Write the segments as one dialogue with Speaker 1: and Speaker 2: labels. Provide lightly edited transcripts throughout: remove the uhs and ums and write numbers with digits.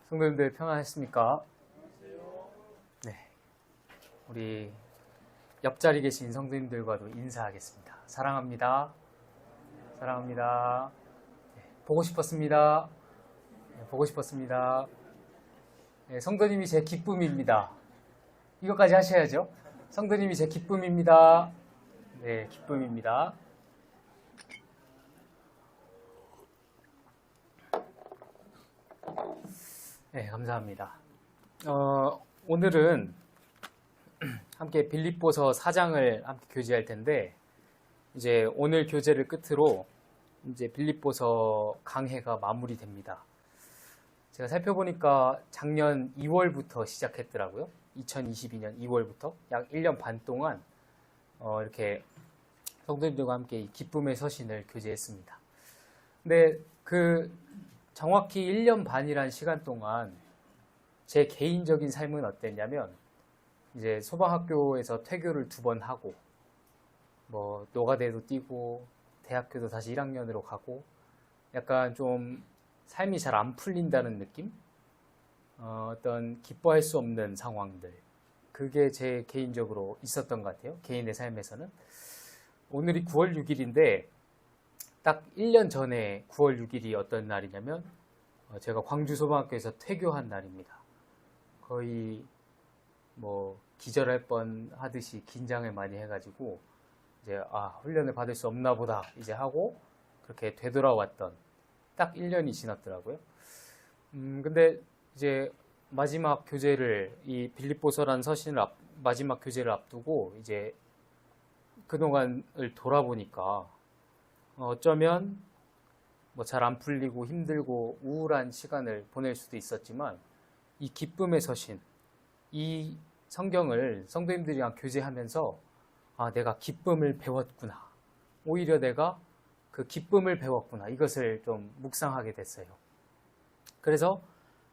Speaker 1: 성도님들 평안했습니까? 네, 우리 옆자리 계신 성도님들과도 인사하겠습니다. 사랑합니다. 사랑합니다. 네, 보고 싶었습니다. 네, 보고 싶었습니다. 네, 성도님이 제 기쁨입니다. 이것까지 하셔야죠. 성도님이 제 기쁨입니다. 네, 기쁨입니다. 네, 감사합니다. 오늘은 함께 빌립보서 4장을 함께 교제할 텐데, 이제 오늘 교제를 끝으로 이제 빌립보서 강해가 마무리됩니다. 제가 살펴보니까 작년 2월부터 시작했더라고요. 2022년 2월부터 약 1년 반 동안 이렇게 성도님들과 함께 이 기쁨의 서신을 교제했습니다. 근데 정확히 1년 반이란 시간 동안 제 개인적인 삶은 어땠냐면, 이제 소방학교에서 퇴교를 2번 하고, 노가대도 뛰고, 대학교도 다시 1학년으로 가고, 약간 좀 삶이 잘 안 풀린다는 느낌? 어떤 기뻐할 수 없는 상황들. 그게 제 개인적으로 있었던 것 같아요. 개인의 삶에서는. 오늘이 9월 6일인데, 딱 1년 전에 9월 6일이 어떤 날이냐면 제가 광주소방학교에서 퇴교한 날입니다. 거의 기절할 뻔 하듯이 긴장을 많이 해가지고 이제 훈련을 받을 수 없나 보다 이제 하고 그렇게 되돌아왔던 딱 1년이 지났더라고요. 근데 이제 마지막 교제를 이 빌립보서라는 서신을 마지막 교제를 앞두고 이제 그동안을 돌아보니까 어쩌면 잘 안 풀리고 힘들고 우울한 시간을 보낼 수도 있었지만, 이 기쁨의 서신, 이 성경을 성도님들이랑 교제하면서 내가 기쁨을 배웠구나, 오히려 내가 그 기쁨을 배웠구나, 이것을 좀 묵상하게 됐어요. 그래서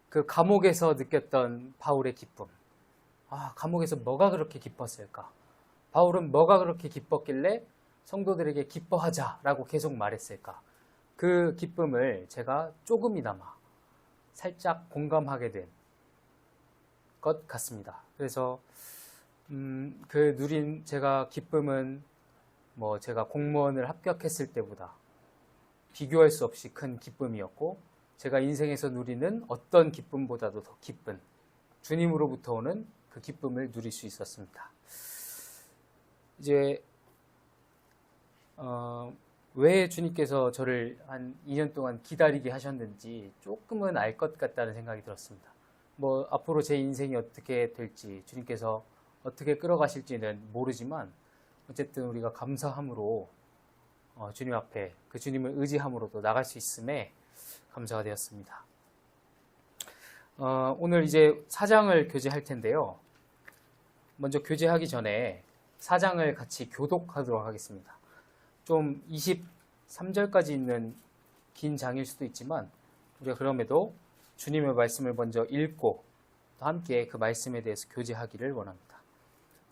Speaker 1: 그 감옥에서 느꼈던 바울의 기쁨, 감옥에서 뭐가 그렇게 기뻤을까? 바울은 뭐가 그렇게 기뻤길래 성도들에게 기뻐하자라고 계속 말했을까? 그 기쁨을 제가 조금이나마 살짝 공감하게 된 것 같습니다. 그래서 누린 제가 기쁨은 제가 공무원을 합격했을 때보다 비교할 수 없이 큰 기쁨이었고, 제가 인생에서 누리는 어떤 기쁨보다도 더 기쁜 주님으로부터 오는 그 기쁨을 누릴 수 있었습니다. 이제 왜 주님께서 저를 한 2년 동안 기다리게 하셨는지 조금은 알 것 같다는 생각이 들었습니다. 앞으로 제 인생이 어떻게 될지, 주님께서 어떻게 끌어가실지는 모르지만, 어쨌든 우리가 감사함으로 주님 앞에 그 주님을 의지함으로도 나갈 수 있음에 감사가 되었습니다. 오늘 이제 4장을 교제할 텐데요. 먼저 교제하기 전에 4장을 같이 교독하도록 하겠습니다. 좀 23절까지 있는 긴 장일 수도 있지만, 우리가 그럼에도 주님의 말씀을 먼저 읽고 또 함께 그 말씀에 대해서 교제하기를 원합니다.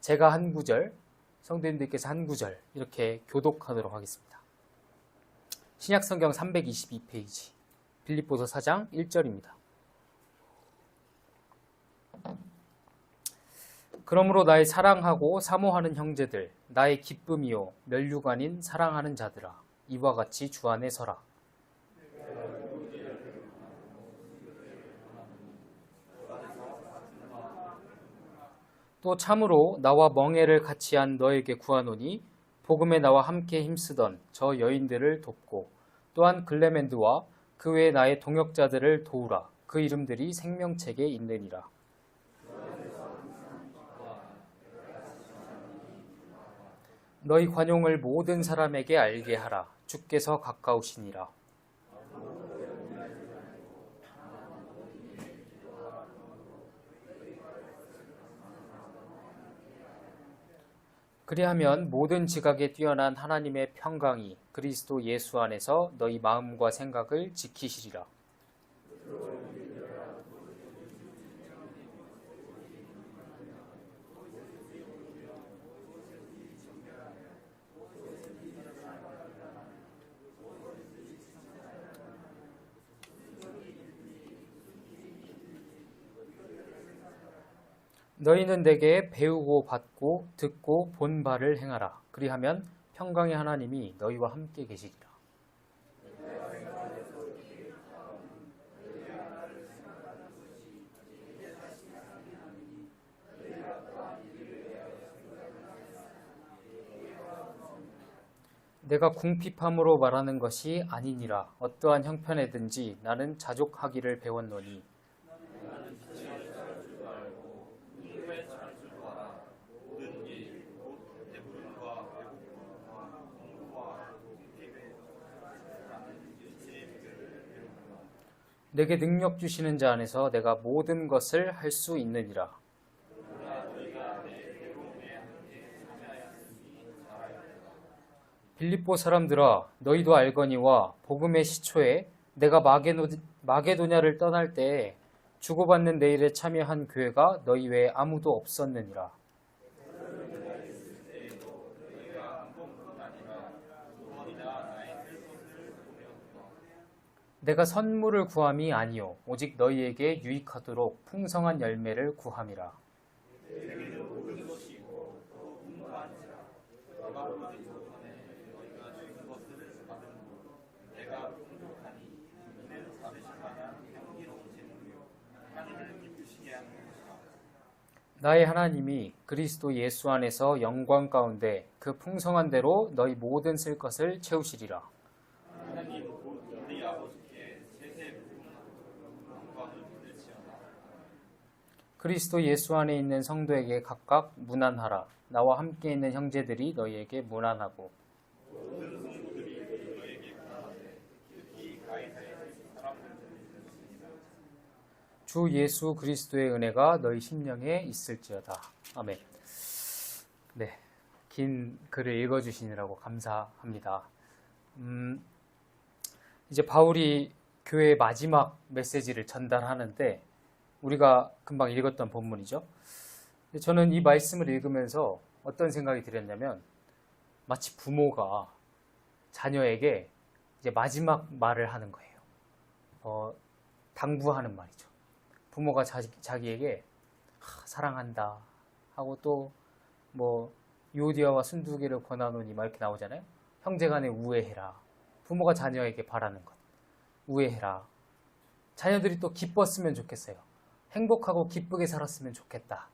Speaker 1: 제가 한 구절, 성도님들께서 한 구절, 이렇게 교독하도록 하겠습니다. 신약성경 322페이지, 빌립보서 4장 1절입니다. 그러므로 나의 사랑하고 사모하는 형제들, 나의 기쁨이요 멸류관인 아닌 사랑하는 자들아, 이와 같이 주 안에 서라. 또 참으로 나와 멍에를 같이 한 너에게 구하노니, 복음에 나와 함께 힘쓰던 저 여인들을 돕고, 또한 글레멘드와 그 외 나의 동역자들을 도우라. 그 이름들이 생명책에 있느니라. 너희 관용을 모든 사람에게 알게 하라. 주께서 가까우시니라. 그리하면 모든 지각에 뛰어난 하나님의 평강이 그리스도 예수 안에서 너희 마음과 생각을 지키시리라. 너희는 내게 배우고 받고 듣고 본 바를 행하라. 그리하면 평강의 하나님이 너희와 함께 계시리라. 내가 궁핍함으로 말하는 것이 아니니라. 어떠한 형편에든지 나는 자족하기를 배웠노니 내게 능력 주시는 자 안에서 내가 모든 것을 할 수 있느니라. 빌립보 사람들아, 너희도 알거니와 복음의 시초에 내가 마게도냐를 떠날 때에 주고받는 내 일에 참여한 교회가 너희 외에 아무도 없었느니라. 내가 선물을 구함이 아니요 오직 너희에게 유익하도록 풍성한 열매를 구함이라. 나의 하나님이 그리스도 예수 안에서 영광 가운데 그 풍성한 대로 너희 모든 쓸 것을 채우시리라. 그리스도 예수 안에 있는 성도에게 각각 문안하라. 나와 함께 있는 형제들이 너희에게 문안하고 주 예수 그리스도의 은혜가 너희 심령에 있을지어다. 아멘. 네, 긴 글을 읽어주시느라고 감사합니다. 이제 바울이 교회의 마지막 메시지를 전달하는데 우리가 금방 읽었던 본문이죠. 저는 이 말씀을 읽으면서 어떤 생각이 들었냐면 마치 부모가 자녀에게 이제 마지막 말을 하는 거예요. 당부하는 말이죠. 부모가 자기에게 사랑한다 하고 또 뭐 유오디아와 순두개를 권하노니 막 이렇게 나오잖아요. 형제간에 우애해라. 부모가 자녀에게 바라는 것. 우애해라. 자녀들이 또 기뻤으면 좋겠어요. 행복하고 기쁘게 살았으면 좋겠다.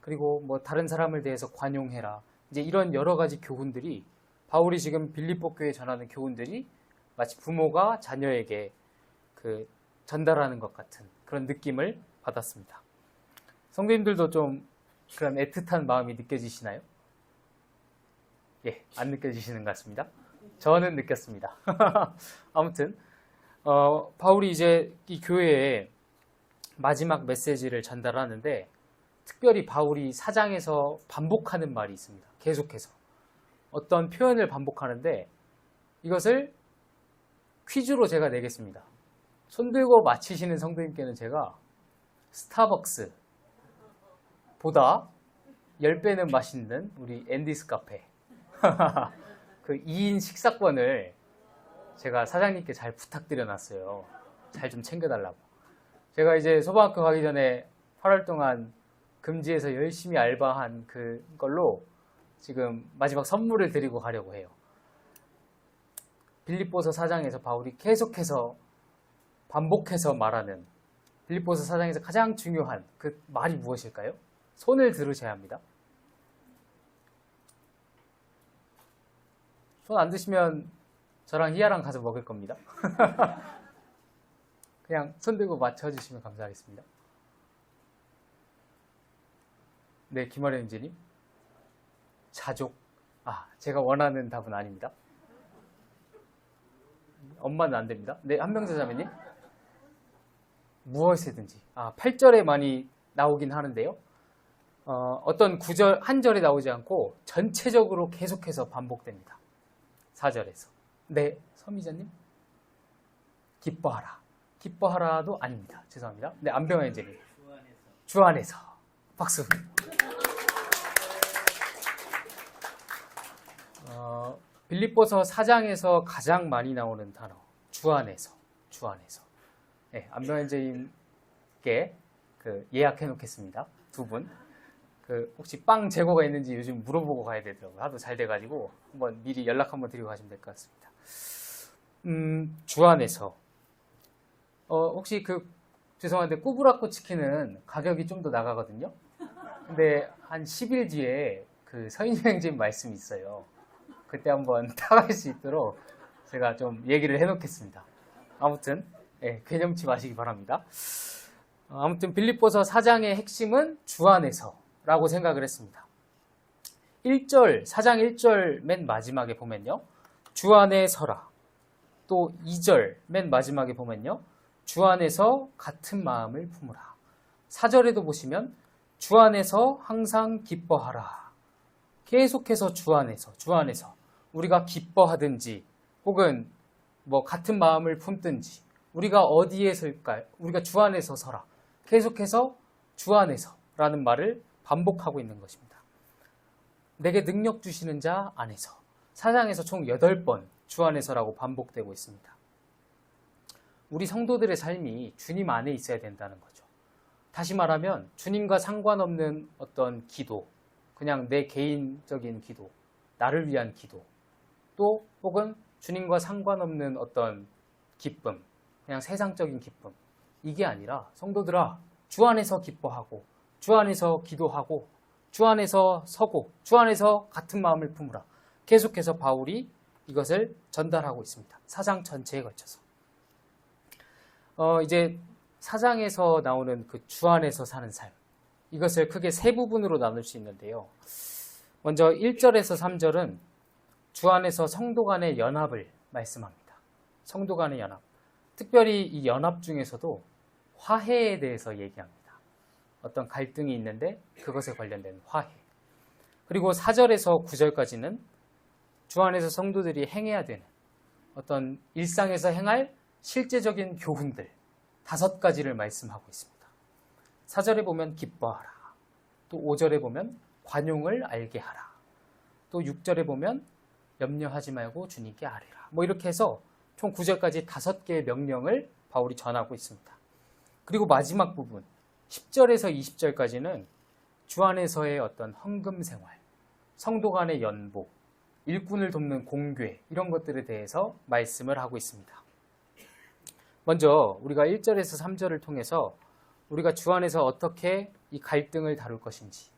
Speaker 1: 그리고 뭐 다른 사람을 대해서 관용해라. 이제 이런 여러 가지 교훈들이 바울이 지금 빌립보 교회에 전하는 교훈들이 마치 부모가 자녀에게 전달하는 것 같은 그런 느낌을 받았습니다. 성도님들도 좀 그런 애틋한 마음이 느껴지시나요? 예, 안 느껴지시는 것 같습니다. 저는 느꼈습니다. 아무튼 바울이 이제 이 교회에 마지막 메시지를 전달하는데 특별히 바울이 4장에서 반복하는 말이 있습니다. 계속해서 어떤 표현을 반복하는데 이것을 퀴즈로 제가 내겠습니다. 손들고 맞히시는 성도님께는 제가 스타벅스 보다 10배는 맛있는 우리 앤디스 카페 그 2인 식사권을 제가 사장님께 잘 부탁드려 놨어요. 잘 좀 챙겨달라고. 제가 이제 소방학교 가기 전에 8월 동안 금지에서 열심히 알바한 그걸로 지금 마지막 선물을 드리고 가려고 해요. 빌립보서 4장에서 바울이 계속해서 반복해서 말하는 빌립보서 4장에서 가장 중요한 그 말이 무엇일까요? 손을 들으셔야 합니다. 손 안 드시면 저랑 희아랑 가서 먹을 겁니다. 그냥 손 들고 맞춰주시면 감사하겠습니다. 네, 김아래 형제님. 자족. 제가 원하는 답은 아닙니다. 엄마는 안 됩니다. 네, 한명자 자매님. 무엇이든지. 8절에 많이 나오긴 하는데요. 어떤 구절, 한 절에 나오지 않고 전체적으로 계속해서 반복됩니다. 4절에서. 네, 서미자님. 기뻐하라. 기뻐하라도 아닙니다. 죄송합니다. 네, 안병환 형제님. 주 안에서. 박수. 빌립보서 4장에서 가장 많이 나오는 단어. 주 안에서. 주 안에서. 네, 안병환 형제님께 예약해 놓겠습니다. 두 분. 혹시 빵 재고가 있는지 요즘 물어보고 가야 되더라고요. 하도 잘 돼가지고 한번 미리 연락 한번 드리고 가시면 될 것 같습니다. 주안에서 혹시 죄송한데 꾸브라코 치킨은 가격이 좀 더 나가거든요. 근데 한 10일 뒤에 서인여행진 말씀이 있어요. 그때 한번 타갈 수 있도록 제가 좀 얘기를 해놓겠습니다. 아무튼 괴념치 마시기 바랍니다. 아무튼 빌립보서 4장의 핵심은 주 안에서 라고 생각을 했습니다. 4장 1절 맨 마지막에 보면요. 주 안에 서라. 또 2절 맨 마지막에 보면요. 주 안에서 같은 마음을 품으라. 4절에도 보시면 주 안에서 항상 기뻐하라. 계속해서 주 안에서 우리가 기뻐하든지 혹은 같은 마음을 품든지 우리가 어디에 설까요? 우리가 주 안에서 서라. 계속해서 주 안에서 라는 말을 반복하고 있는 것입니다. 내게 능력 주시는 자 안에서 4장에서 총 8번 주 안에서라고 반복되고 있습니다. 우리 성도들의 삶이 주님 안에 있어야 된다는 거죠. 다시 말하면 주님과 상관없는 어떤 기도, 그냥 내 개인적인 기도, 나를 위한 기도, 또 혹은 주님과 상관없는 어떤 기쁨, 그냥 세상적인 기쁨, 이게 아니라 성도들아, 주 안에서 기뻐하고 주 안에서 기도하고 주 안에서 서고 주 안에서 같은 마음을 품으라. 계속해서 바울이 이것을 전달하고 있습니다. 4장 전체에 걸쳐서. 이제 4장에서 나오는 주 안에서 사는 삶, 이것을 크게 세 부분으로 나눌 수 있는데요. 먼저 1절에서 3절은 주 안에서 성도 간의 연합을 말씀합니다. 성도 간의 연합. 특별히 이 연합 중에서도 화해에 대해서 얘기합니다. 어떤 갈등이 있는데 그것에 관련된 화해. 그리고 4절에서 9절까지는 주 안에서 성도들이 행해야 되는 어떤 일상에서 행할 실제적인 교훈들 5가지를 말씀하고 있습니다. 4절에 보면 기뻐하라. 또 5절에 보면 관용을 알게 하라. 또 6절에 보면 염려하지 말고 주님께 아뢰라. 이렇게 해서 총 9절까지 5개의 명령을 바울이 전하고 있습니다. 그리고 마지막 부분 10절에서 20절까지는 주 안에서의 어떤 헌금 생활, 성도 간의 연복, 일꾼을 돕는 공궤, 이런 것들에 대해서 말씀을 하고 있습니다. 먼저 우리가 1절에서 3절을 통해서 우리가 주 안에서 어떻게 이 갈등을 다룰 것인지,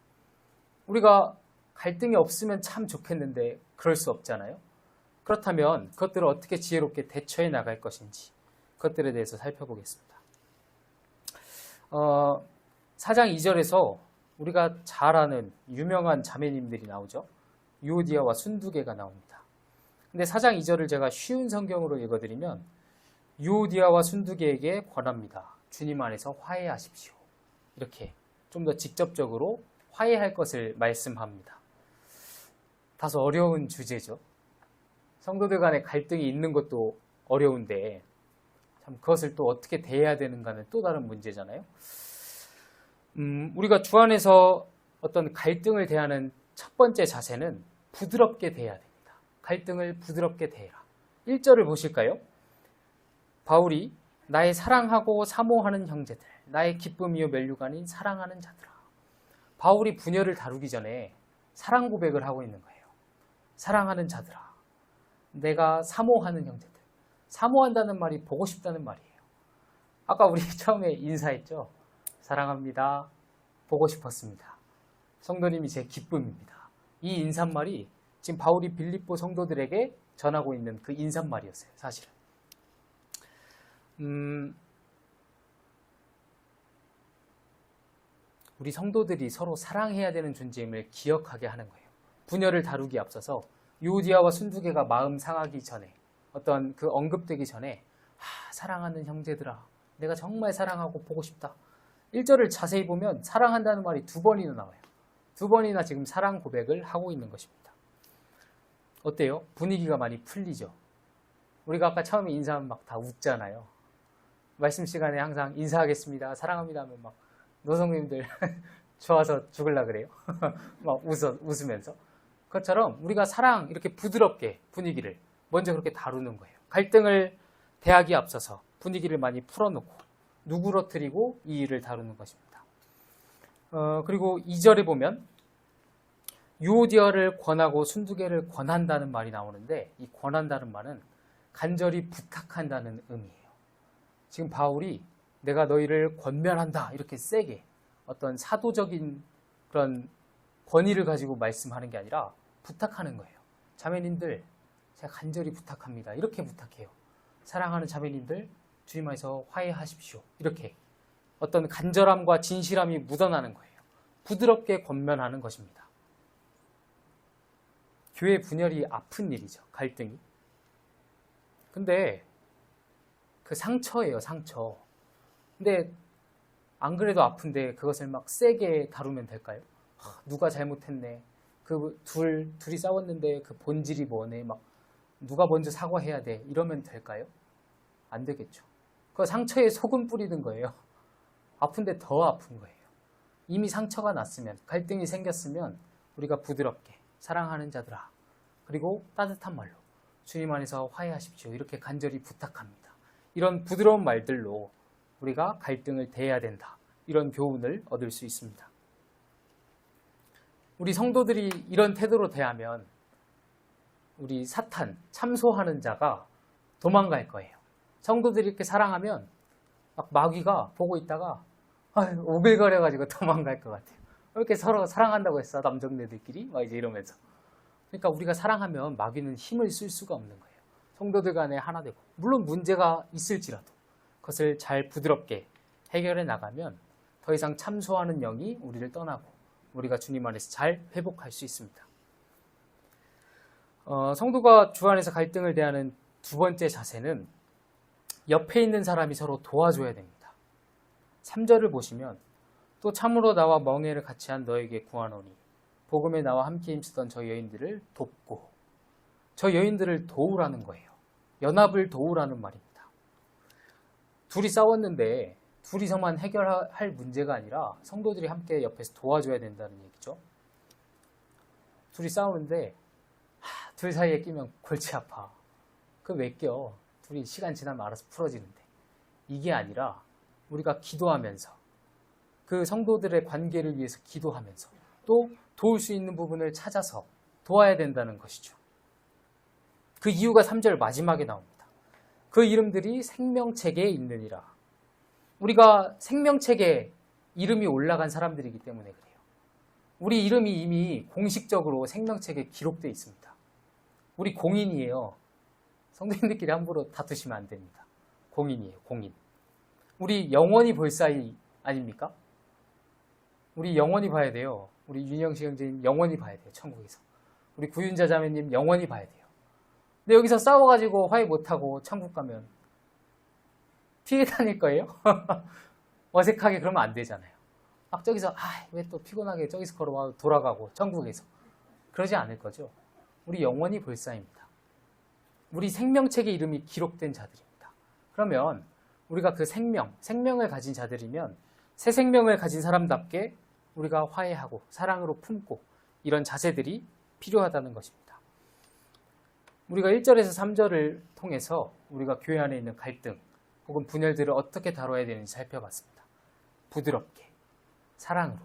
Speaker 1: 우리가 갈등이 없으면 참 좋겠는데 그럴 수 없잖아요. 그렇다면 그것들을 어떻게 지혜롭게 대처해 나갈 것인지, 그것들에 대해서 살펴보겠습니다. 4장 2절에서 우리가 잘 아는 유명한 자매님들이 나오죠. 유오디아와 순두개가 나옵니다. 근데 4장 2절을 제가 쉬운 성경으로 읽어드리면 유오디아와 순두개에게 권합니다. 주님 안에서 화해하십시오. 이렇게 좀 더 직접적으로 화해할 것을 말씀합니다. 다소 어려운 주제죠. 성도들 간에 갈등이 있는 것도 어려운데 참 그것을 또 어떻게 대해야 되는가는 또 다른 문제잖아요. 우리가 주 안에서 어떤 갈등을 대하는 첫 번째 자세는 부드럽게 대해야 됩니다. 갈등을 부드럽게 대해라. 1절을 보실까요? 바울이 나의 사랑하고 사모하는 형제들, 나의 기쁨이요 면류관인 사랑하는 자들아. 바울이 분열을 다루기 전에 사랑 고백을 하고 있는 거예요. 사랑하는 자들아. 내가 사모하는 형제들. 사모한다는 말이 보고 싶다는 말이에요. 아까 우리 처음에 인사했죠. 사랑합니다. 보고 싶었습니다. 성도님이 제 기쁨입니다. 이 인사말이 지금 바울이 빌립보 성도들에게 전하고 있는 그 인사말이었어요. 사실은. 우리 성도들이 서로 사랑해야 되는 존재임을 기억하게 하는 거예요. 분열을 다루기에 앞서서 유오디아와 순두개가 마음 상하기 전에, 어떤 그 언급되기 전에 사랑하는 형제들아, 내가 정말 사랑하고 보고 싶다. 1절을 자세히 보면 사랑한다는 말이 2번이나 나와요. 2번이나 지금 사랑 고백을 하고 있는 것입니다. 어때요? 분위기가 많이 풀리죠? 우리가 아까 처음에 인사하면 막 다 웃잖아요. 말씀 시간에 항상 인사하겠습니다, 사랑합니다 하면 막 노성님들 좋아서 죽을라 그래요. 막 웃으면서. 그것처럼 우리가 사랑, 이렇게 부드럽게 분위기를 먼저 그렇게 다루는 거예요. 갈등을 대하기에 앞서서 분위기를 많이 풀어놓고 누그러뜨리고 이 일을 다루는 것입니다. 그리고 2절에 보면 유오디아를 권하고 순두개를 권한다는 말이 나오는데 이 권한다는 말은 간절히 부탁한다는 의미예요. 지금 바울이 내가 너희를 권면한다 이렇게 세게 어떤 사도적인 그런 권위를 가지고 말씀하는 게 아니라 부탁하는 거예요. 자매님들 제가 간절히 부탁합니다. 이렇게 부탁해요. 사랑하는 자매님들 주님 안에서 화해하십시오. 이렇게 어떤 간절함과 진실함이 묻어나는 거예요. 부드럽게 권면하는 것입니다. 교회 분열이 아픈 일이죠. 갈등이. 근데 그 상처예요. 상처. 근데 안 그래도 아픈데 그것을 막 세게 다루면 될까요? 누가 잘못했네. 둘이 싸웠는데 그 본질이 뭐네. 막 누가 먼저 사과해야 돼. 이러면 될까요? 안 되겠죠. 그 상처에 소금 뿌리는 거예요. 아픈데 더 아픈 거예요. 이미 상처가 났으면, 갈등이 생겼으면 우리가 부드럽게 사랑하는 자들아, 그리고 따뜻한 말로 주님 안에서 화해하십시오. 이렇게 간절히 부탁합니다. 이런 부드러운 말들로 우리가 갈등을 대해야 된다. 이런 교훈을 얻을 수 있습니다. 우리 성도들이 이런 태도로 대하면 우리 사탄, 참소하는 자가 도망갈 거예요. 성도들이 이렇게 사랑하면 막 마귀가 보고 있다가 오글거려가지고 도망갈 것 같아요. 왜 이렇게 서로 사랑한다고 했어? 남정네들끼리? 막 이제 이러면서. 그러니까 우리가 사랑하면 마귀는 힘을 쓸 수가 없는 거예요. 성도들 간에 하나 되고. 물론 문제가 있을지라도 그것을 잘 부드럽게 해결해 나가면 더 이상 참소하는 영이 우리를 떠나고 우리가 주님 안에서 잘 회복할 수 있습니다. 성도가 주 안에서 갈등을 대하는 두 번째 자세는 옆에 있는 사람이 서로 도와줘야 됩니다. 3절을 보시면 또 참으로 나와 멍에를 같이 한 너에게 구하노니 복음에 나와 함께 힘쓰던 저 여인들을 돕고, 저 여인들을 도우라는 거예요. 연합을 도우라는 말입니다. 둘이 싸웠는데 둘이서만 해결할 문제가 아니라 성도들이 함께 옆에서 도와줘야 된다는 얘기죠. 둘이 싸우는데 둘 사이에 끼면 골치 아파. 그거 왜 껴? 둘이 시간 지나면 알아서 풀어지는데. 이게 아니라 우리가 기도하면서 그 성도들의 관계를 위해서 기도하면서 또 도울 수 있는 부분을 찾아서 도와야 된다는 것이죠. 그 이유가 3절 마지막에 나옵니다. 그 이름들이 생명책에 있느니라. 우리가 생명책에 이름이 올라간 사람들이기 때문에 그래요. 우리 이름이 이미 공식적으로 생명책에 기록되어 있습니다. 우리 공인이에요. 성도님들끼리 함부로 다투시면 안 됩니다. 공인이에요. 공인. 우리 영원히 볼 사이 아닙니까? 우리 영원히 봐야 돼요. 우리 윤영식 형제님 영원히 봐야 돼요. 천국에서. 우리 구윤자 자매님 영원히 봐야 돼요. 근데 여기서 싸워가지고 화해 못하고 천국 가면 피해 다닐 거예요? 어색하게 그러면 안 되잖아요. 막 저기서 왜 또 피곤하게 저기서 걸어와 돌아가고 천국에서. 그러지 않을 거죠. 우리 영원히 볼 사이입니다. 우리 생명책의 이름이 기록된 자들입니다. 그러면 우리가 그 생명을 가진 자들이면 새 생명을 가진 사람답게 우리가 화해하고 사랑으로 품고 이런 자세들이 필요하다는 것입니다. 우리가 1절에서 3절을 통해서 우리가 교회 안에 있는 갈등 혹은 분열들을 어떻게 다뤄야 되는지 살펴봤습니다. 부드럽게, 사랑으로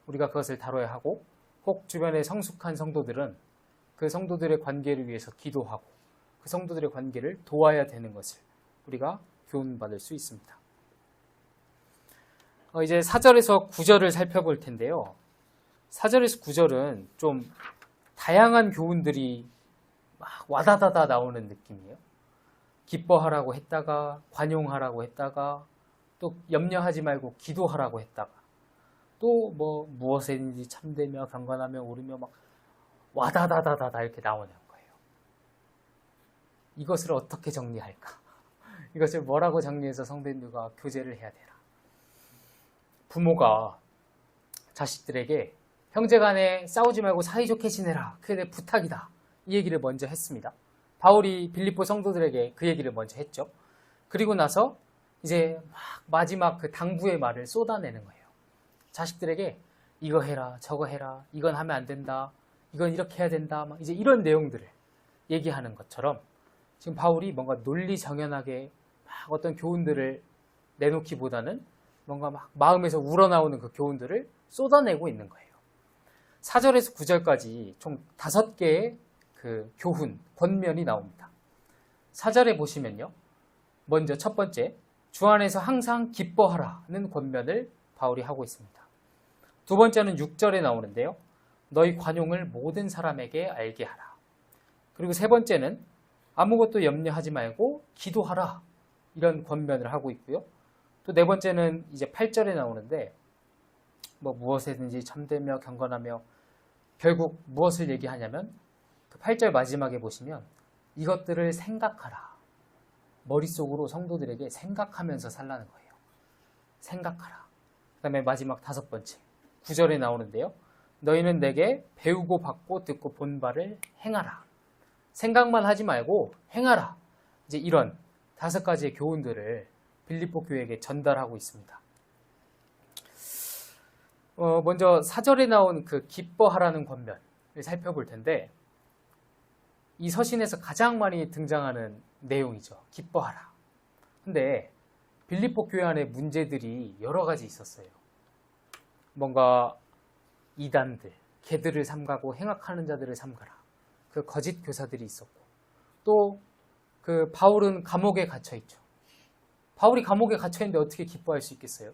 Speaker 1: 우리가 그것을 다뤄야 하고, 혹 주변의 성숙한 성도들은 그 성도들의 관계를 위해서 기도하고 그 성도들의 관계를 도와야 되는 것을 우리가 교훈받을 수 있습니다. 이제 4절에서 9절을 살펴볼 텐데요. 4절에서 9절은 좀 다양한 교훈들이 막 와다다다 나오는 느낌이에요. 기뻐하라고 했다가, 관용하라고 했다가, 또 염려하지 말고 기도하라고 했다가, 또 뭐 무엇에든지 참되며 경건하며 오르며 막 와다다다다다 이렇게 나오는 거예요. 이것을 어떻게 정리할까? 이것을 뭐라고 정리해서 성도님들과 교제를 해야 되나? 부모가 자식들에게 형제간에 싸우지 말고 사이좋게 지내라. 그게 내 부탁이다. 이 얘기를 먼저 했습니다. 바울이 빌립보 성도들에게 그 얘기를 먼저 했죠. 그리고 나서 이제 마지막 그 당부의 말을 쏟아내는 거예요. 자식들에게 이거 해라, 저거 해라, 이건 하면 안 된다, 이건 이렇게 해야 된다, 막 이제 이런 내용들을 얘기하는 것처럼 지금 바울이 뭔가 논리정연하게 막 어떤 교훈들을 내놓기보다는 뭔가 막 마음에서 우러나오는 그 교훈들을 쏟아내고 있는 거예요. 4절에서 9절까지 총 5개의 그 교훈, 권면이 나옵니다. 4절에 보시면요. 먼저 첫 번째, 주 안에서 항상 기뻐하라는 권면을 바울이 하고 있습니다. 두 번째는 6절에 나오는데요. 너희 관용을 모든 사람에게 알게 하라. 그리고 세 번째는 아무것도 염려하지 말고 기도하라. 이런 권면을 하고 있고요. 또 네 번째는 이제 8절에 나오는데 무엇에든지 참되며 경건하며 결국 무엇을 얘기하냐면 그 8절 마지막에 보시면 이것들을 생각하라. 머릿속으로 성도들에게 생각하면서 살라는 거예요. 생각하라. 그 다음에 마지막 5번째 9절에 나오는데요. 너희는 내게 배우고 받고 듣고 본 바를 행하라. 생각만 하지 말고 행하라. 이제 이런 5가지의 교훈들을 빌립보 교회에게 전달하고 있습니다. 먼저 4절에 나온 그 기뻐하라는 권면을 살펴볼 텐데 이 서신에서 가장 많이 등장하는 내용이죠. 기뻐하라. 근데 빌립보 교회 안에 문제들이 여러 가지 있었어요. 뭔가 이단들, 개들을 삼가고 행악하는 자들을 삼가라. 그 거짓 교사들이 있었고 또 그 바울은 감옥에 갇혀 있죠. 바울이 감옥에 갇혀 있는데 어떻게 기뻐할 수 있겠어요?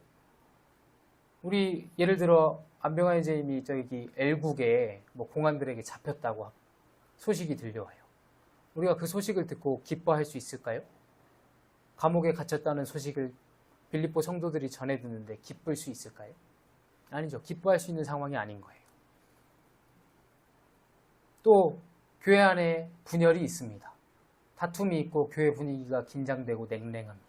Speaker 1: 우리 예를 들어 안병환 선생님이 저기 엘국에 공안들에게 잡혔다고 소식이 들려와요. 우리가 그 소식을 듣고 기뻐할 수 있을까요? 감옥에 갇혔다는 소식을 빌립보 성도들이 전해 듣는데 기쁠 수 있을까요? 아니죠. 기뻐할 수 있는 상황이 아닌 거예요. 또 교회 안에 분열이 있습니다. 다툼이 있고 교회 분위기가 긴장되고 냉랭합니다.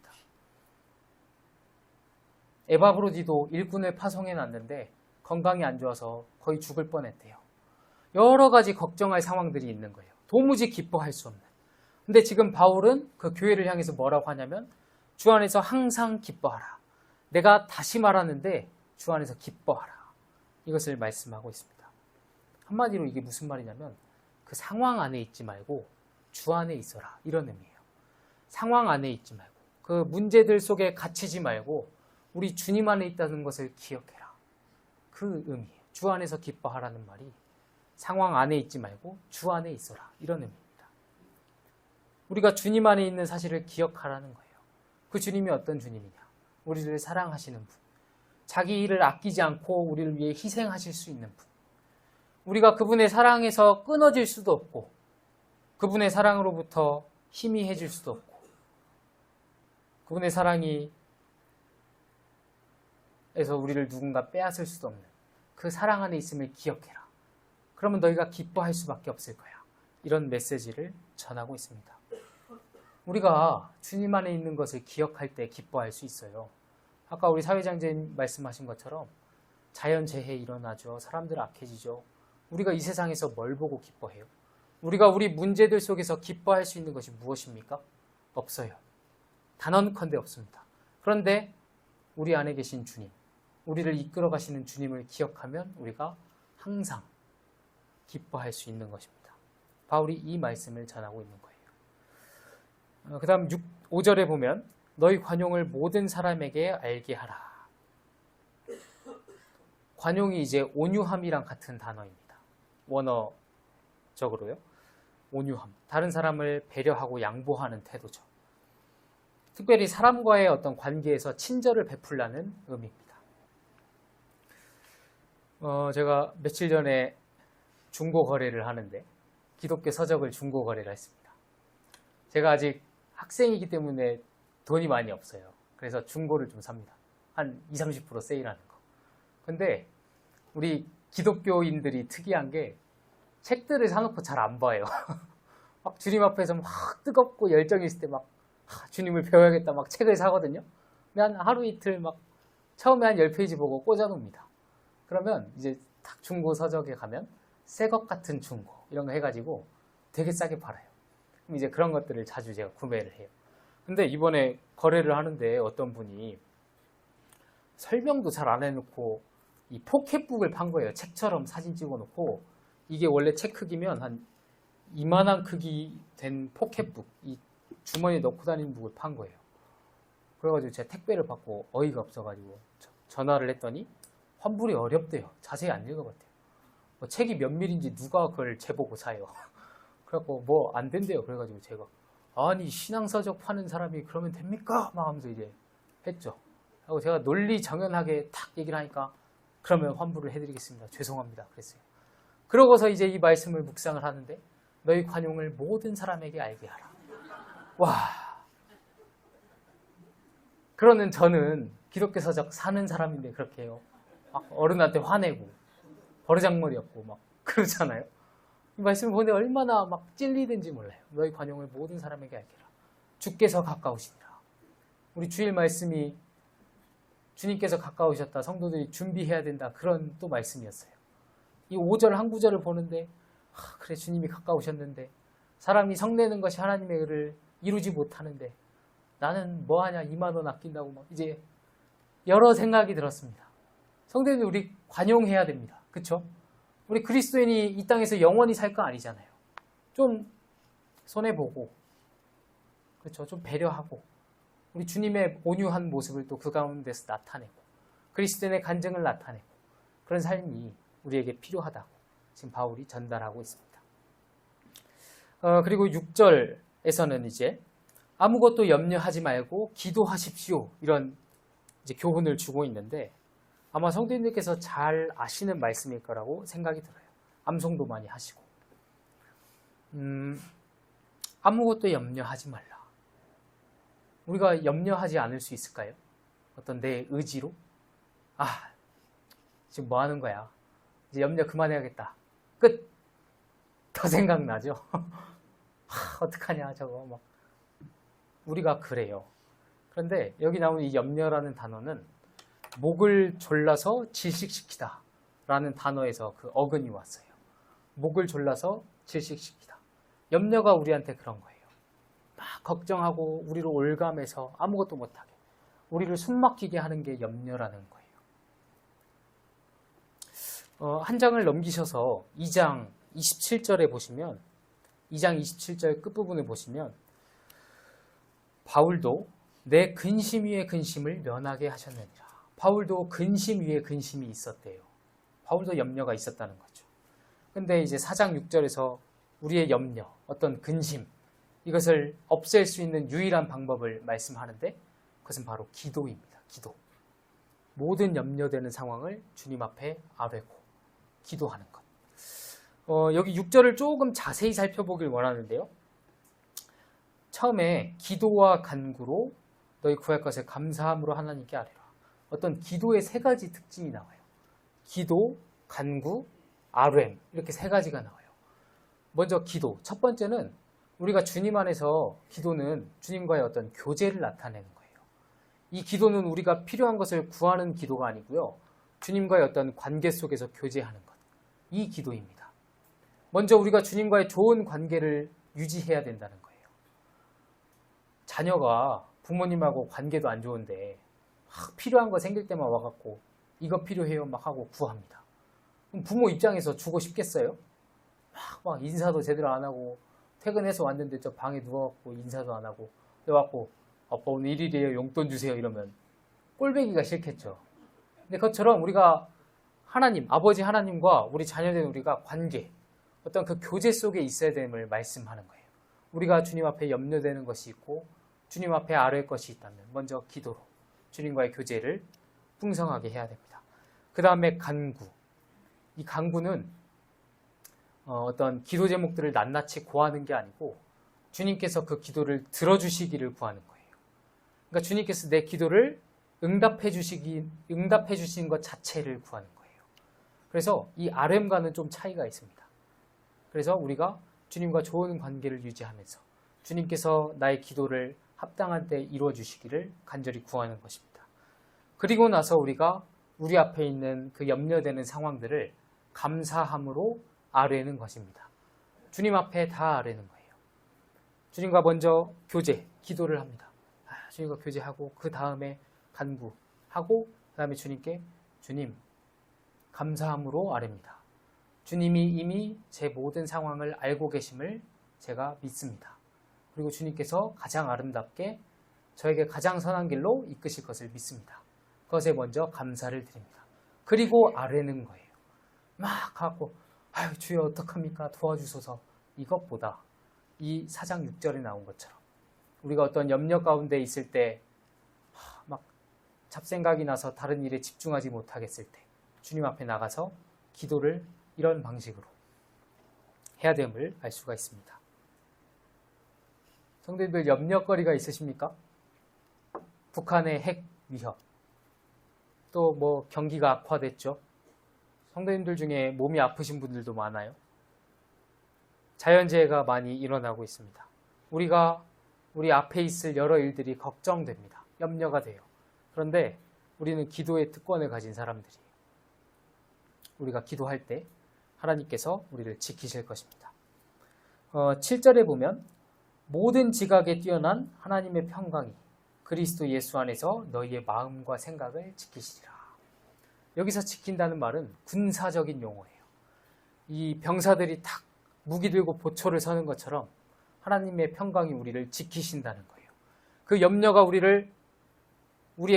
Speaker 1: 에바브로디도 일꾼을 파송해 놨는데 건강이 안 좋아서 거의 죽을 뻔했대요. 여러 가지 걱정할 상황들이 있는 거예요. 도무지 기뻐할 수 없는. 근데 지금 바울은 그 교회를 향해서 뭐라고 하냐면 주 안에서 항상 기뻐하라. 내가 다시 말하는데 주 안에서 기뻐하라. 이것을 말씀하고 있습니다. 한마디로 이게 무슨 말이냐면 그 상황 안에 있지 말고 주 안에 있어라. 이런 의미예요. 상황 안에 있지 말고 그 문제들 속에 갇히지 말고 우리 주님 안에 있다는 것을 기억해라. 그 의미예요. 주 안에서 기뻐하라는 말이 상황 안에 있지 말고 주 안에 있어라. 이런 의미입니다. 우리가 주님 안에 있는 사실을 기억하라는 거예요. 그 주님이 어떤 주님이냐? 우리를 사랑하시는 분. 자기 일을 아끼지 않고 우리를 위해 희생하실 수 있는 분. 우리가 그분의 사랑에서 끊어질 수도 없고 그분의 사랑으로부터 희미해질 수도 없고 그분의 사랑이 에서 우리를 누군가 빼앗을 수도 없는 그 사랑 안에 있음을 기억해라. 그러면 너희가 기뻐할 수밖에 없을 거야. 이런 메시지를 전하고 있습니다. 우리가 주님 안에 있는 것을 기억할 때 기뻐할 수 있어요. 아까 우리 사회장님 말씀하신 것처럼 자연재해 일어나죠. 사람들 악해지죠. 우리가 이 세상에서 뭘 보고 기뻐해요? 우리가 우리 문제들 속에서 기뻐할 수 있는 것이 무엇입니까? 없어요. 단언컨대 없습니다. 그런데 우리 안에 계신 주님, 우리를 이끌어 가시는 주님을 기억하면 우리가 항상 기뻐할 수 있는 것입니다. 바울이 이 말씀을 전하고 있는 거예요. 그 다음 5절에 보면 너희 관용을 모든 사람에게 알게 하라. 관용이 이제 온유함이랑 같은 단어입니다. 원어적으로요. 온유함. 다른 사람을 배려하고 양보하는 태도죠. 특별히 사람과의 어떤 관계에서 친절을 베풀라는 의미입니다. 제가 며칠 전에 중고 거래를 하는데 기독교 서적을 중고 거래를 했습니다. 제가 아직 학생이기 때문에 돈이 많이 없어요. 그래서 중고를 좀 삽니다. 한 20, 30% 세일하는 거. 근데 우리 기독교인들이 특이한 게 책들을 사놓고 잘 안 봐요. 막 주님 앞에서 막 뜨겁고 열정이 있을 때 막 주님을 배워야겠다 막 책을 사거든요. 근데 한 하루 이틀 막 처음에 한 10페이지 보고 꽂아놓습니다. 그러면 이제 딱 중고 서적에 가면 새 것 같은 중고 이런 거 해가지고 되게 싸게 팔아요. 그럼 이제 그런 것들을 자주 제가 구매를 해요. 근데 이번에 거래를 하는데 어떤 분이 설명도 잘 안 해놓고 이 포켓북을 판 거예요. 책처럼 사진 찍어놓고 이게 원래 책 크기면 한 이만한 크기 된 포켓북, 이 주머니에 넣고 다니는 북을 판 거예요. 그래가지고 제가 택배를 받고 어이가 없어가지고 전화를 했더니 환불이 어렵대요. 자세히 안 읽어봤대요. 뭐 책이 몇 밀인지 누가 그걸 재보고 사요. 그래갖고 뭐 안 된대요. 그래가지고 제가 아니 신앙서적 파는 사람이 그러면 됩니까? 막 하면서 이제 했죠. 하고 제가 논리정연하게 탁 얘기를 하니까 그러면 환불을 해드리겠습니다. 죄송합니다. 그랬어요. 그러고서 이제 이 말씀을 묵상을 하는데 너희 관용을 모든 사람에게 알게 하라. 와. 그러는 저는 기독교 서적 사는 사람인데 그렇게 해요. 막 어른한테 화내고 버르장머리였고 막 그러잖아요. 이 말씀을 보는데 얼마나 막 찔리든지 몰라요. 너희 관용을 모든 사람에게 알게 하라. 주께서 가까우시니라. 우리 주일 말씀이 주님께서 가까우셨다. 성도들이 준비해야 된다. 그런 또 말씀이었어요. 이 5절 한 구절을 보는데 그래 주님이 가까우셨는데 사람이 성내는 것이 하나님의 의를 이루지 못하는데 나는 뭐하냐 2만 원 아낀다고 막 이제 여러 생각이 들었습니다. 성도들 우리 관용해야 됩니다. 그렇죠? 우리 그리스도인이 이 땅에서 영원히 살 거 아니잖아요. 좀 손해보고 그렇죠? 좀 배려하고 우리 주님의 온유한 모습을 또 그 가운데서 나타내고 그리스도인의 간증을 나타내고 그런 삶이 우리에게 필요하다고 지금 바울이 전달하고 있습니다. 그리고 6절에서는 이제 아무것도 염려하지 말고 기도하십시오. 이런 이제 교훈을 주고 있는데 아마 성도님들께서 잘 아시는 말씀일 거라고 생각이 들어요. 암송도 많이 하시고. 아무것도 염려하지 말라. 우리가 염려하지 않을 수 있을까요? 어떤 내 의지로? 지금 뭐 하는 거야? 이제 염려 그만해야겠다. 끝! 더 생각나죠? 어떡하냐, 저거. 막. 우리가 그래요. 그런데 여기 나오는 이 염려라는 단어는 목을 졸라서 질식시키다 라는 단어에서 그 어근이 왔어요. 목을 졸라서 질식시키다. 염려가 우리한테 그런 거예요. 막 걱정하고 우리를 올감해서 아무것도 못하게 우리를 숨막히게 하는 게 염려라는 거예요. 한 장을 넘기셔서 2장 27절에 보시면 2장 27절 끝부분을 보시면 바울도 내 근심 위에 근심을 면하게 하셨느니라. 바울도 근심 위에 근심이 있었대요. 바울도 염려가 있었다는 거죠. 근데 이제 4장 6절에서 우리의 염려, 어떤 근심 이것을 없앨 수 있는 유일한 방법을 말씀하는데 그것은 바로 기도입니다. 기도. 모든 염려되는 상황을 주님 앞에 아뢰고 기도하는 것. 여기 6절을 조금 자세히 살펴보길 원하는데요. 처음에 기도와 간구로 너희 구할 것을 감사함으로 하나님께 아뢰라. 어떤 기도의 세 가지 특징이 나와요. 기도, 간구, 아뢰м 이렇게 세 가지가 나와요. 먼저 기도. 첫 번째는 우리가 주님 안에서 기도는 주님과의 어떤 교제를 나타내는 거예요. 이 기도는 우리가 필요한 것을 구하는 기도가 아니고요. 주님과의 어떤 관계 속에서 교제하는 것. 이 기도입니다. 먼저 우리가 주님과의 좋은 관계를 유지해야 된다는 거예요. 자녀가 부모님하고 관계도 안 좋은데 필요한 거 생길 때만 와갖고 이거 필요해요 막 하고 구합니다. 그럼 부모 입장에서 주고 싶겠어요? 막 인사도 제대로 안 하고 퇴근해서 왔는데 저 방에 누워갖고 인사도 안 하고 그래갖고 아빠 오늘 일일이에요 용돈 주세요 이러면 꼴배기가 싫겠죠. 근데 그것처럼 우리가 하나님, 아버지 하나님과 우리 자녀된 우리가 관계, 어떤 그 교제 속에 있어야 됨을 말씀하는 거예요. 우리가 주님 앞에 염려되는 것이 있고 주님 앞에 아뢰 것이 있다면 먼저 기도로 주님과의 교제를 풍성하게 해야 됩니다. 그 다음에 간구. 이 간구는 어떤 기도 제목들을 낱낱이 고하는 게 아니고 주님께서 그 기도를 들어주시기를 구하는 거예요. 그러니까 주님께서 내 기도를 응답해 주신 것 자체를 구하는 거예요. 그래서 이 아뢰m과는 좀 차이가 있습니다. 그래서 우리가 주님과 좋은 관계를 유지하면서 주님께서 나의 기도를 합당한 때 이루어 주시기를 간절히 구하는 것입니다. 그리고 나서 우리가 우리 앞에 있는 그 염려되는 상황들을 감사함으로 아뢰는 것입니다. 주님 앞에 다 아뢰는 거예요. 주님과 먼저 교제, 기도를 합니다. 주님과 교제하고 그 다음에 간구하고 그 다음에 주님께 주님 감사함으로 아뢰입니다. 주님이 이미 제 모든 상황을 알고 계심을 제가 믿습니다. 그리고 주님께서 가장 아름답게 저에게 가장 선한 길로 이끄실 것을 믿습니다. 그것에 먼저 감사를 드립니다. 그리고 아뢰는 거예요. 막 갖고 아유 주여 어떡합니까 도와주소서. 이것보다 이 4장 6절에 나온 것처럼 우리가 어떤 염려 가운데 있을 때 막 잡생각이 나서 다른 일에 집중하지 못하겠을 때 주님 앞에 나가서 기도를 이런 방식으로 해야 됨을 알 수가 있습니다. 성도님들 염려거리가 있으십니까? 북한의 핵 위협, 또 뭐 경기가 악화됐죠. 성도님들 중에 몸이 아프신 분들도 많아요. 자연재해가 많이 일어나고 있습니다. 우리 앞에 있을 여러 일들이 걱정됩니다. 염려가 돼요. 그런데 우리는 기도의 특권을 가진 사람들이에요. 우리가 기도할 때 하나님께서 우리를 지키실 것입니다. 7절에 보면 모든 지각에 뛰어난 하나님의 평강이 그리스도 예수 안에서 너희의 마음과 생각을 지키시리라. 여기서 지킨다는 말은 군사적인 용어예요. 이 병사들이 탁 무기 들고 보초를 서는 것처럼 하나님의 평강이 우리를 지키신다는 거예요. 그 염려가 우리의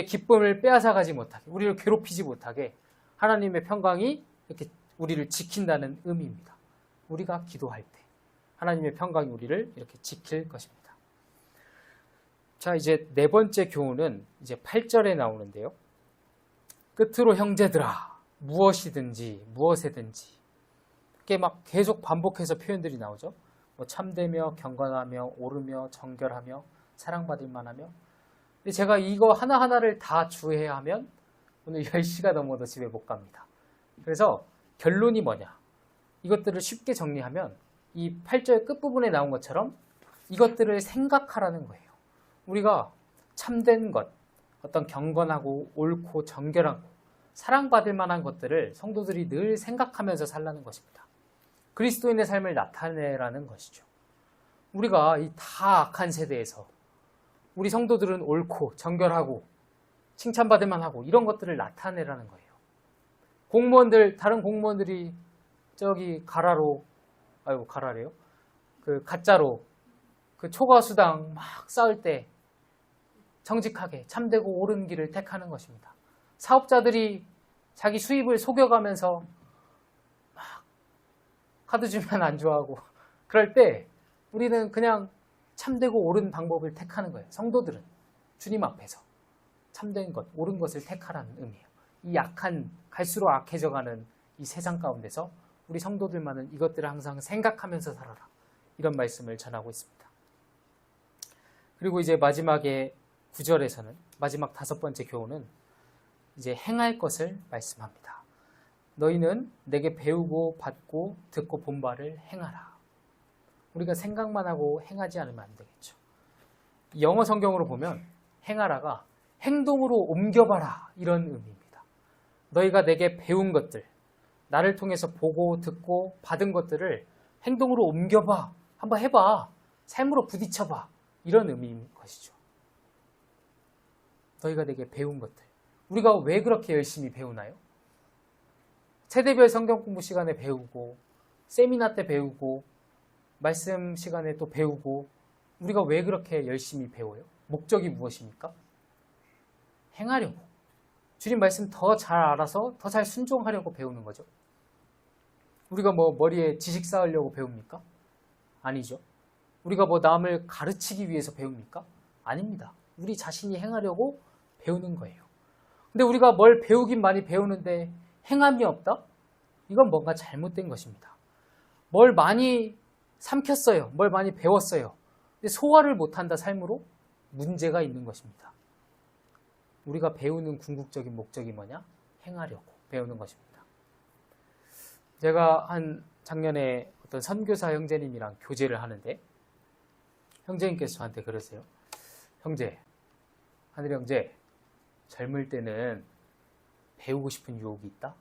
Speaker 1: 기쁨을 빼앗아가지 못하게, 우리를 괴롭히지 못하게 하나님의 평강이 이렇게 우리를 지킨다는 의미입니다. 우리가 기도할 때 하나님의 평강이 우리를 이렇게 지킬 것입니다. 자, 이제 네 번째 교훈은 이제 8절에 나오는데요. 끝으로 형제들아 무엇이든지 무엇에든지 이렇게 막 계속 반복해서 표현들이 나오죠. 뭐 참되며 경건하며 오르며 정결하며 사랑받을 만하며. 근데 제가 이거 하나하나를 다 주해야 하면 오늘 10시가 넘어도 집에 못 갑니다. 그래서 결론이 뭐냐? 이것들을 쉽게 정리하면 이 8절 끝부분에 나온 것처럼 이것들을 생각하라는 거예요. 우리가 참된 것, 어떤 경건하고 옳고 정결하고 사랑받을 만한 것들을 성도들이 늘 생각하면서 살라는 것입니다. 그리스도인의 삶을 나타내라는 것이죠. 우리가 이 다 악한 세대에서 우리 성도들은 옳고 정결하고 칭찬받을 만하고 이런 것들을 나타내라는 거예요. 다른 공무원들이 저기 가라래요. 그 가짜로 그 초과수당 막 쌓을 때 정직하게 참되고 옳은 길을 택하는 것입니다. 사업자들이 자기 수입을 속여가면서 막 카드 주면 안 좋아하고 그럴 때 우리는 그냥 참되고 옳은 방법을 택하는 거예요. 성도들은 주님 앞에서 참된 것, 옳은 것을 택하라는 의미예요. 이 갈수록 악해져가는 이 세상 가운데서 우리 성도들만은 이것들을 항상 생각하면서 살아라. 이런 말씀을 전하고 있습니다. 그리고 이제 마지막에 9절에서는 마지막 5번째 교훈은 이제 행할 것을 말씀합니다. 너희는 내게 배우고 받고 듣고 본 바를 행하라. 우리가 생각만 하고 행하지 않으면 안 되겠죠. 영어 성경으로 보면 행하라가 행동으로 옮겨봐라 이런 의미입니다. 너희가 내게 배운 것들, 나를 통해서 보고 듣고 받은 것들을 행동으로 옮겨봐. 한번 해봐. 삶으로 부딪혀봐. 이런 의미인 것이죠. 너희가 내게 배운 것들. 우리가 왜 그렇게 열심히 배우나요? 세대별 성경 공부 시간에 배우고 세미나 때 배우고 말씀 시간에 또 배우고 우리가 왜 그렇게 열심히 배워요? 목적이 무엇입니까? 행하려고. 주님 말씀 더 잘 알아서 더 잘 순종하려고 배우는 거죠. 우리가 뭐 머리에 지식 쌓으려고 배웁니까? 아니죠. 우리가 뭐 남을 가르치기 위해서 배웁니까? 아닙니다. 우리 자신이 행하려고 배우는 거예요. 근데 우리가 뭘 배우긴 많이 배우는데 행함이 없다? 이건 뭔가 잘못된 것입니다. 뭘 많이 삼켰어요. 뭘 많이 배웠어요. 근데 소화를 못한다 삶으로? 문제가 있는 것입니다. 우리가 배우는 궁극적인 목적이 뭐냐? 행하려고 배우는 것입니다. 제가 작년에 어떤 선교사 형제님이랑 교제를 하는데 형제님께서 저한테 그러세요. 하늘 형제, 젊을 때는 배우고 싶은 유혹이 있다?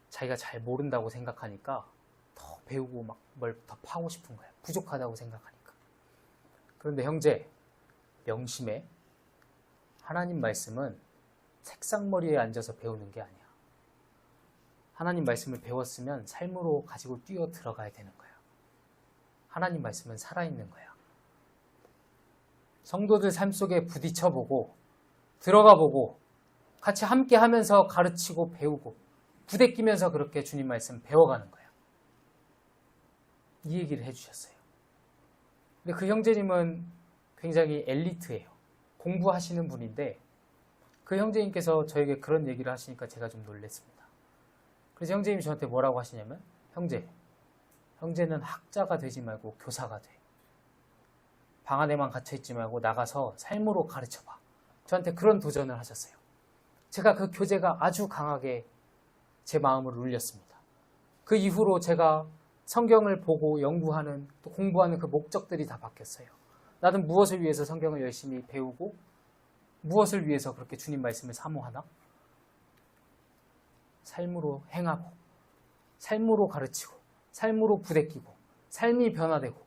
Speaker 1: 자기가 잘 모른다고 생각하니까 더 배우고 막 뭘 더 파고 싶은 거야. 부족하다고 생각하니까. 그런데 형제, 명심해. 하나님 말씀은 책상머리에 앉아서 배우는 게 아니야. 하나님 말씀을 배웠으면 삶으로 가지고 뛰어 들어가야 되는 거야. 하나님 말씀은 살아있는 거야. 성도들 삶 속에 부딪혀보고 들어가보고 같이 함께 하면서 가르치고 배우고 부대끼면서 그렇게 주님 말씀 배워가는 거예요. 이 얘기를 해주셨어요. 근데 그 형제님은 굉장히 엘리트예요. 공부하시는 분인데 그 형제님께서 저에게 그런 얘기를 하시니까 제가 좀 놀랐습니다. 그래서 형제님이 저한테 뭐라고 하시냐면 형제는 학자가 되지 말고 교사가 돼. 방 안에만 갇혀있지 말고 나가서 삶으로 가르쳐봐. 저한테 그런 도전을 하셨어요. 제가 그 교재가 아주 강하게 제 마음을 울렸습니다. 그 이후로 제가 성경을 보고 연구하는 또 공부하는 그 목적들이 다 바뀌었어요. 나는 무엇을 위해서 성경을 열심히 배우고 무엇을 위해서 그렇게 주님 말씀을 사모하나? 삶으로 행하고 삶으로 가르치고 삶으로 부대끼고 삶이 변화되고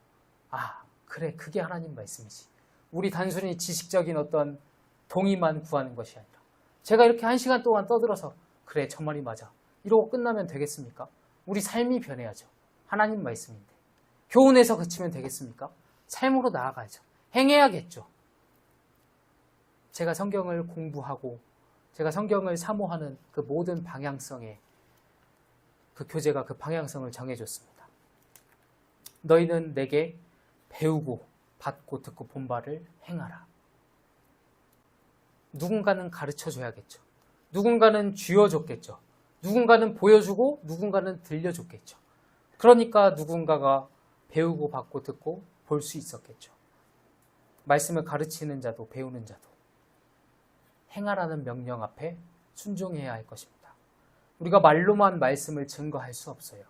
Speaker 1: 그래 그게 하나님 말씀이지. 우리 단순히 지식적인 어떤 동의만 구하는 것이 아니라 제가 이렇게 1시간 동안 떠들어서 그래 저 말이 맞아 이러고 끝나면 되겠습니까? 우리 삶이 변해야죠. 하나님 말씀인데 교훈에서 그치면 되겠습니까? 삶으로 나아가야죠. 행해야겠죠. 제가 성경을 공부하고 제가 성경을 사모하는 그 모든 방향성에 그 교재가 그 방향성을 정해줬습니다. 너희는 내게 배우고 받고 듣고 본 바를 행하라. 누군가는 가르쳐줘야겠죠. 누군가는 쥐어줬겠죠. 누군가는 보여주고 누군가는 들려줬겠죠. 그러니까 누군가가 배우고 받고 듣고 볼 수 있었겠죠. 말씀을 가르치는 자도 배우는 자도 행하라는 명령 앞에 순종해야 할 것입니다. 우리가 말로만 말씀을 증거할 수 없어요.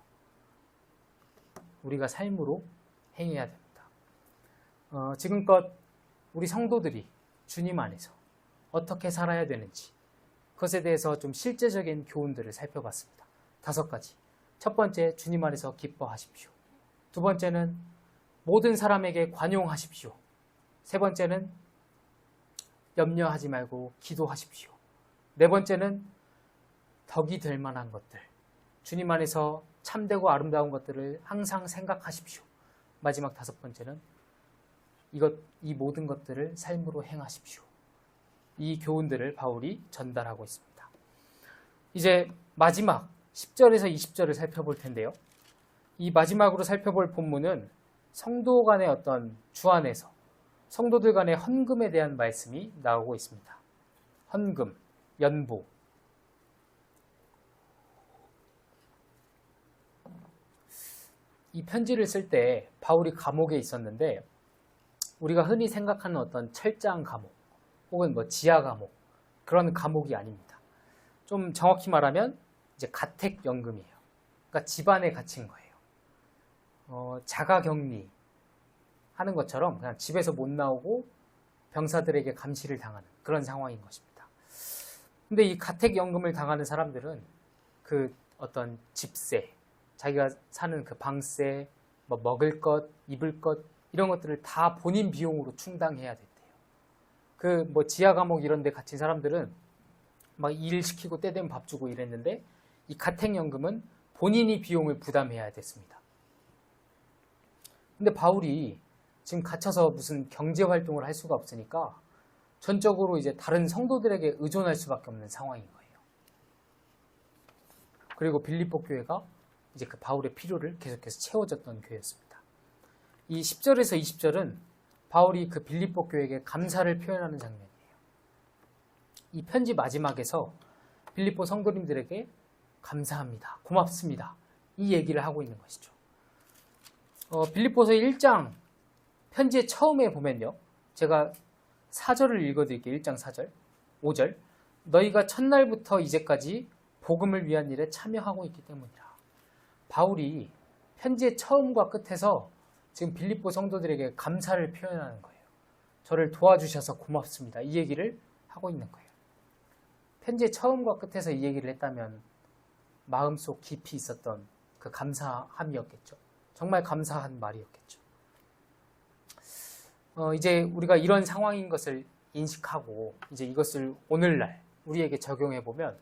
Speaker 1: 우리가 삶으로 행해야 됩니다. 지금껏 우리 성도들이 주님 안에서 어떻게 살아야 되는지 그것에 대해서 좀 실제적인 교훈들을 살펴봤습니다. 5가지. 첫 번째, 주님 안에서 기뻐하십시오. 두 번째는 모든 사람에게 관용하십시오. 세 번째는 염려하지 말고 기도하십시오. 네 번째는 덕이 될 만한 것들, 주님 안에서 참되고 아름다운 것들을 항상 생각하십시오. 마지막 5번째는 이 모든 것들을 삶으로 행하십시오. 이 교훈들을 바울이 전달하고 있습니다. 이제 마지막 10절에서 20절을 살펴볼 텐데요. 이 마지막으로 살펴볼 본문은 성도 간의 어떤 주 안에서 성도들 간의 헌금에 대한 말씀이 나오고 있습니다. 헌금, 연보. 이 편지를 쓸 때 바울이 감옥에 있었는데 우리가 흔히 생각하는 어떤 철장 감옥 혹은 지하 감옥 그런 감옥이 아닙니다. 좀 정확히 말하면 이제 가택연금이에요. 그러니까 집안에 갇힌 거예요. 자가격리 하는 것처럼 그냥 집에서 못 나오고 병사들에게 감시를 당하는 그런 상황인 것입니다. 근데 이 가택연금을 당하는 사람들은 그 어떤 집세, 자기가 사는 그 방세, 먹을 것, 입을 것 이런 것들을 다 본인 비용으로 충당해야 됐대요. 지하 감옥 이런 데 갇힌 사람들은 막 일 시키고 때 되면 밥 주고 이랬는데 이 가택연금은 본인이 비용을 부담해야 됐습니다. 근데 바울이 지금 갇혀서 무슨 경제활동을 할 수가 없으니까 전적으로 이제 다른 성도들에게 의존할 수밖에 없는 상황인 거예요. 그리고 빌립보 교회가 이제 그 바울의 필요를 계속해서 채워줬던 교회였습니다. 이 10절에서 20절은 바울이 그 빌립보 교회에게 감사를 표현하는 장면이에요. 이 편지 마지막에서 빌립보 성도님들에게 감사합니다, 고맙습니다 이 얘기를 하고 있는 것이죠. 빌립보서 1장 편지의 처음에 보면요, 제가 4절을 읽어드릴게요. 1장 4절, 5절. 너희가 첫날부터 이제까지 복음을 위한 일에 참여하고 있기 때문이라. 바울이 편지의 처음과 끝에서 지금 빌립보 성도들에게 감사를 표현하는 거예요. 저를 도와주셔서 고맙습니다 이 얘기를 하고 있는 거예요. 편지의 처음과 끝에서 이 얘기를 했다면 마음속 깊이 있었던 그 감사함이었겠죠. 정말 감사한 말이었겠죠. 이제 우리가 이런 상황인 것을 인식하고 이제 이것을 오늘날 우리에게 적용해 보면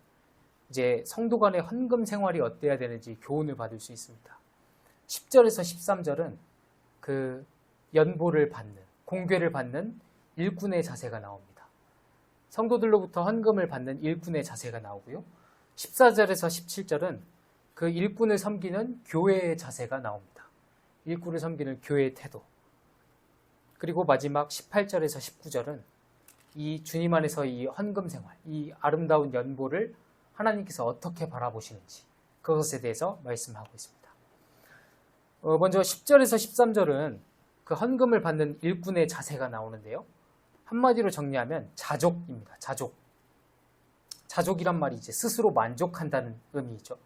Speaker 1: 이제 성도 간의 헌금 생활이 어때야 되는지 교훈을 받을 수 있습니다. 10절에서 13절은 그 연보를 받는, 공궤를 받는 일꾼의 자세가 나옵니다. 성도들로부터 헌금을 받는 일꾼의 자세가 나오고요. 14절에서 17절은 그 일꾼을 섬기는 교회의 자세가 나옵니다. 일꾼을 섬기는 교회의 태도. 그리고 마지막 18절에서 19절은 이 주님 안에서 이 헌금 생활, 이 아름다운 연보를 하나님께서 어떻게 바라보시는지 그것에 대해서 말씀하고 있습니다. 먼저 10절에서 13절은 그 헌금을 받는 일꾼의 자세가 나오는데요. 한마디로 정리하면 자족입니다. 자족. 자족이란 말이 이제 스스로 만족한다는 의미이죠.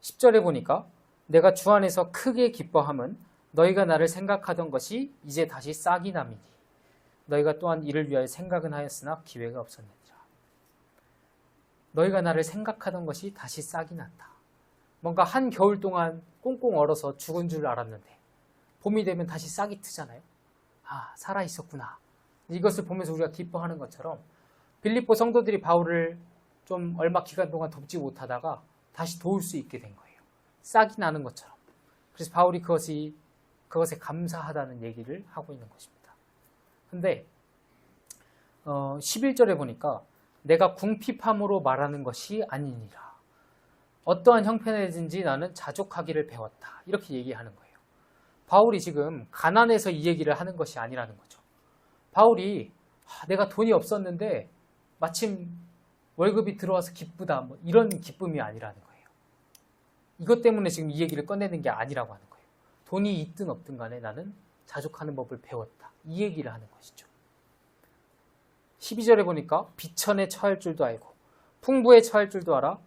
Speaker 1: 10절에 보니까 내가 주 안에서 크게 기뻐함은 너희가 나를 생각하던 것이 이제 다시 싹이 남이니 너희가 또한 이를 위하여 생각은 하였으나 기회가 없었느니라. 너희가 나를 생각하던 것이 다시 싹이 났다. 뭔가 한 겨울 동안 꽁꽁 얼어서 죽은 줄 알았는데 봄이 되면 다시 싹이 트잖아요. 아, 살아있었구나. 이것을 보면서 우리가 기뻐하는 것처럼 빌립보 성도들이 바울을 좀 얼마 기간 동안 돕지 못하다가 다시 도울 수 있게 된 거예요. 싹이 나는 것처럼. 그래서 바울이 그것에 감사하다는 얘기를 하고 있는 것입니다. 근데 11절에 보니까 내가 궁핍함으로 말하는 것이 아니니라. 어떠한 형편이든지 나는 자족하기를 배웠다. 이렇게 얘기하는 거예요. 바울이 지금 가난해서 이 얘기를 하는 것이 아니라는 거죠. 바울이 내가 돈이 없었는데 마침 월급이 들어와서 기쁘다. 뭐 이런 기쁨이 아니라는 거예요. 이것 때문에 지금 이 얘기를 꺼내는 게 아니라고 하는 거예요. 돈이 있든 없든 간에 나는 자족하는 법을 배웠다. 이 얘기를 하는 것이죠. 12절에 보니까 비천에 처할 줄도 알고 풍부에 처할 줄도 알아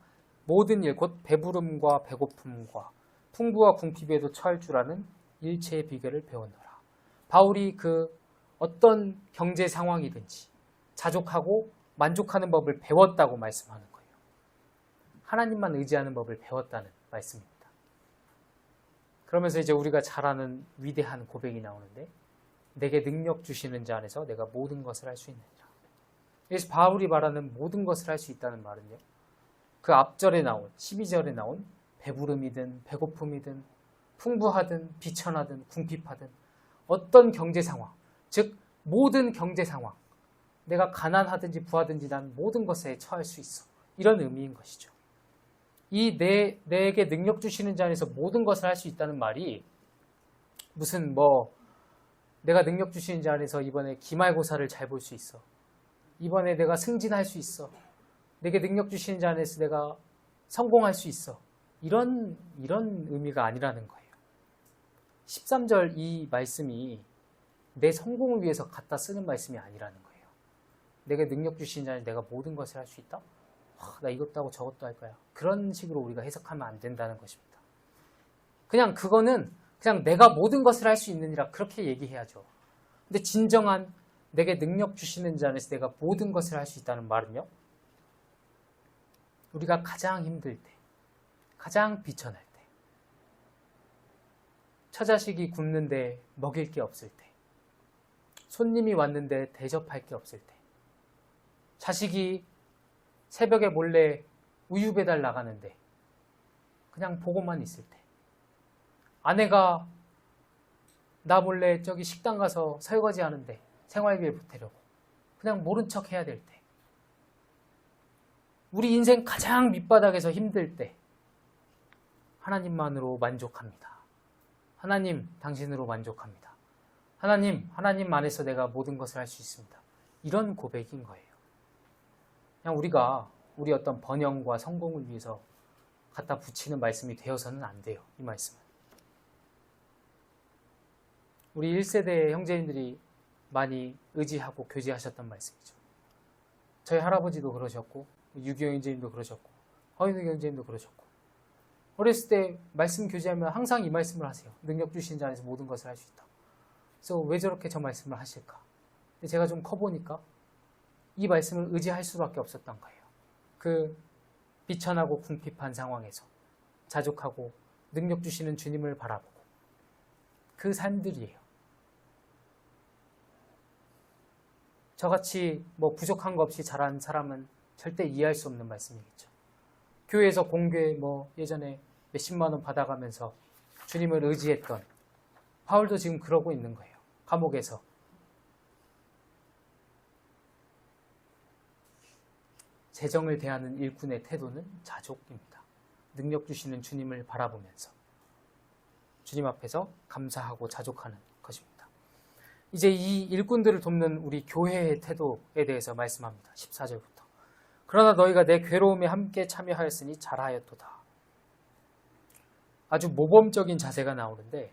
Speaker 1: 모든 일 곧 배부름과 배고픔과 풍부와 궁핍에도 처할 줄 아는 일체의 비결을 배웠노라. 바울이 그 어떤 경제 상황이든지 자족하고 만족하는 법을 배웠다고 말씀하는 거예요. 하나님만 의지하는 법을 배웠다는 말씀입니다. 그러면서 이제 우리가 잘 아는 위대한 고백이 나오는데 내게 능력 주시는 자 안에서 내가 모든 것을 할 수 있느니라. 그래서 바울이 말하는 모든 것을 할 수 있다는 말은요. 그 앞절에 나온 12절에 나온 배부름이든 배고픔이든 풍부하든 비천하든 궁핍하든 어떤 경제 상황, 즉 모든 경제 상황, 내가 가난하든지 부하든지 난 모든 것에 처할 수 있어. 이런 의미인 것이죠. 이 내게 능력 주시는 자 안에서 모든 것을 할 수 있다는 말이 무슨 내가 능력 주시는 자 안에서 이번에 기말고사를 잘 볼 수 있어. 이번에 내가 승진할 수 있어. 내게 능력 주시는 자 안에서 내가 성공할 수 있어. 이런 의미가 아니라는 거예요. 13절 이 말씀이 내 성공을 위해서 갖다 쓰는 말씀이 아니라는 거예요. 내게 능력 주시는 자는 내가 모든 것을 할 수 있다? 나 이것도 하고 저것도 할 거야. 그런 식으로 우리가 해석하면 안 된다는 것입니다. 그냥 그거는 그냥 내가 모든 것을 할 수 있느니라 그렇게 얘기해야죠. 근데 진정한 내게 능력 주시는 자 안에서 내가 모든 것을 할 수 있다는 말은요. 우리가 가장 힘들 때, 가장 비천할 때, 처자식이 굶는데 먹일 게 없을 때, 손님이 왔는데 대접할 게 없을 때, 자식이 새벽에 몰래 우유 배달 나가는데 그냥 보고만 있을 때, 아내가 나 몰래 저기 식당 가서 설거지 하는데 생활비를 보태려고 그냥 모른 척 해야 될 때, 우리 인생 가장 밑바닥에서 힘들 때 하나님만으로 만족합니다. 하나님, 당신으로 만족합니다. 하나님 안에서 내가 모든 것을 할 수 있습니다. 이런 고백인 거예요. 그냥 우리가 우리 어떤 번영과 성공을 위해서 갖다 붙이는 말씀이 되어서는 안 돼요. 이 말씀은. 우리 1세대 형제님들이 많이 의지하고 교제하셨던 말씀이죠. 저희 할아버지도 그러셨고 6.25 형제님도 그러셨고 허인우 형제님도 그러셨고 어렸을 때 말씀 교제하면 항상 이 말씀을 하세요. 능력 주신 자 안에서 모든 것을 할 수 있다. 그래서 왜 저렇게 저 말씀을 하실까? 제가 좀 커보니까 이 말씀을 의지할 수밖에 없었던 거예요. 그 비천하고 궁핍한 상황에서 자족하고 능력 주시는 주님을 바라보고 그 삶들이에요. 저같이 부족한 거 없이 자란 사람은 절대 이해할 수 없는 말씀이겠죠. 교회에서 공교회 예전에 몇십만 원 받아가면서 주님을 의지했던 바울도 지금 그러고 있는 거예요. 감옥에서 재정을 대하는 일꾼의 태도는 자족입니다. 능력 주시는 주님을 바라보면서 주님 앞에서 감사하고 자족하는 것입니다. 이제 이 일꾼들을 돕는 우리 교회의 태도에 대해서 말씀합니다. 14절부터. 그러나 너희가 내 괴로움에 함께 참여하였으니 잘하였도다. 아주 모범적인 자세가 나오는데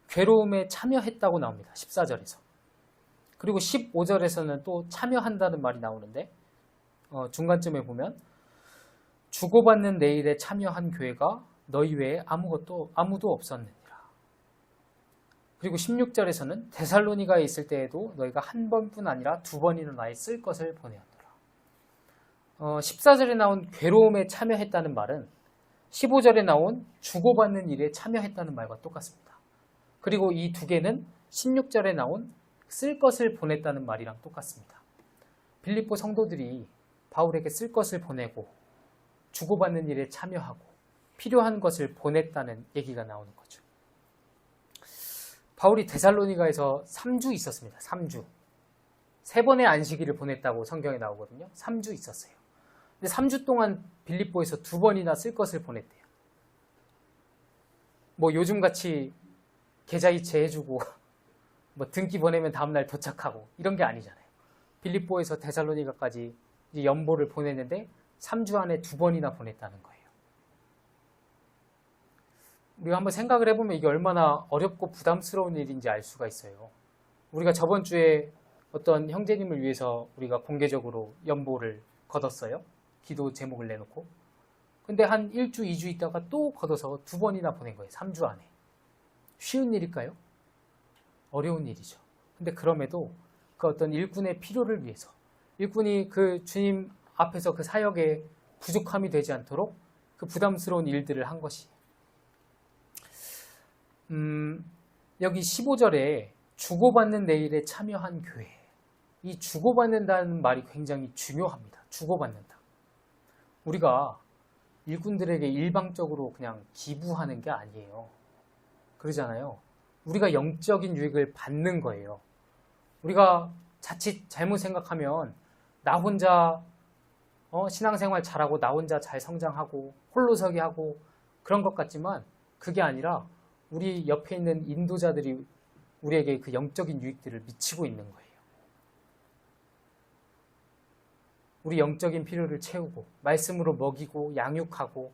Speaker 1: 괴로움에 참여했다고 나옵니다. 14절에서. 그리고 15절에서는 또 참여한다는 말이 나오는데 중간쯤에 보면 주고받는 내 일에 참여한 교회가 너희 외에 아무도 없었느니라. 그리고 16절에서는 데살로니가에 있을 때에도 너희가 한 번뿐 아니라 두 번이나 나에 쓸 것을 보내었노라. 14절에 나온 괴로움에 참여했다는 말은 15절에 나온 주고받는 일에 참여했다는 말과 똑같습니다. 그리고 이 두 개는 16절에 나온 쓸 것을 보냈다는 말이랑 똑같습니다. 빌립보 성도들이 바울에게 쓸 것을 보내고 주고받는 일에 참여하고 필요한 것을 보냈다는 얘기가 나오는 거죠. 바울이 데살로니가에서 3주 있었습니다. 3주. 3번의 안식일을 보냈다고 성경에 나오거든요. 3주 있었어요. 근데 3주 동안 빌립보에서 2번이나 쓸 것을 보냈대요. 뭐 요즘같이 계좌이체 해주고 뭐 등기 보내면 다음날 도착하고 이런 게 아니잖아요. 빌립보에서 데살로니가까지 이제 연보를 보냈는데 3주 안에 2번이나 보냈다는 거예요. 우리가 한번 생각을 해보면 이게 얼마나 어렵고 부담스러운 일인지 알 수가 있어요. 우리가 저번 주에 어떤 형제님을 위해서 우리가 공개적으로 연보를 걷었어요. 기도 제목을 내놓고. 근데 한 1주, 2주 있다가 또 걷어서 2번이나 보낸 거예요. 3주 안에. 쉬운 일일까요? 어려운 일이죠. 근데 그럼에도 그 어떤 일꾼의 필요를 위해서 일꾼이 그 주님 앞에서 그 사역에 부족함이 되지 않도록 그 부담스러운 일들을 한 것이. 여기 15절에 주고받는 내 일에 참여한 교회. 이 주고받는다는 말이 굉장히 중요합니다. 주고받는다. 우리가 일꾼들에게 일방적으로 그냥 기부하는 게 아니에요. 그러잖아요. 우리가 영적인 유익을 받는 거예요. 우리가 자칫 잘못 생각하면 나 혼자 신앙생활 잘하고 나 혼자 잘 성장하고 홀로서기 하고 그런 것 같지만 그게 아니라 우리 옆에 있는 인도자들이 우리에게 그 영적인 유익들을 미치고 있는 거예요. 우리 영적인 필요를 채우고 말씀으로 먹이고 양육하고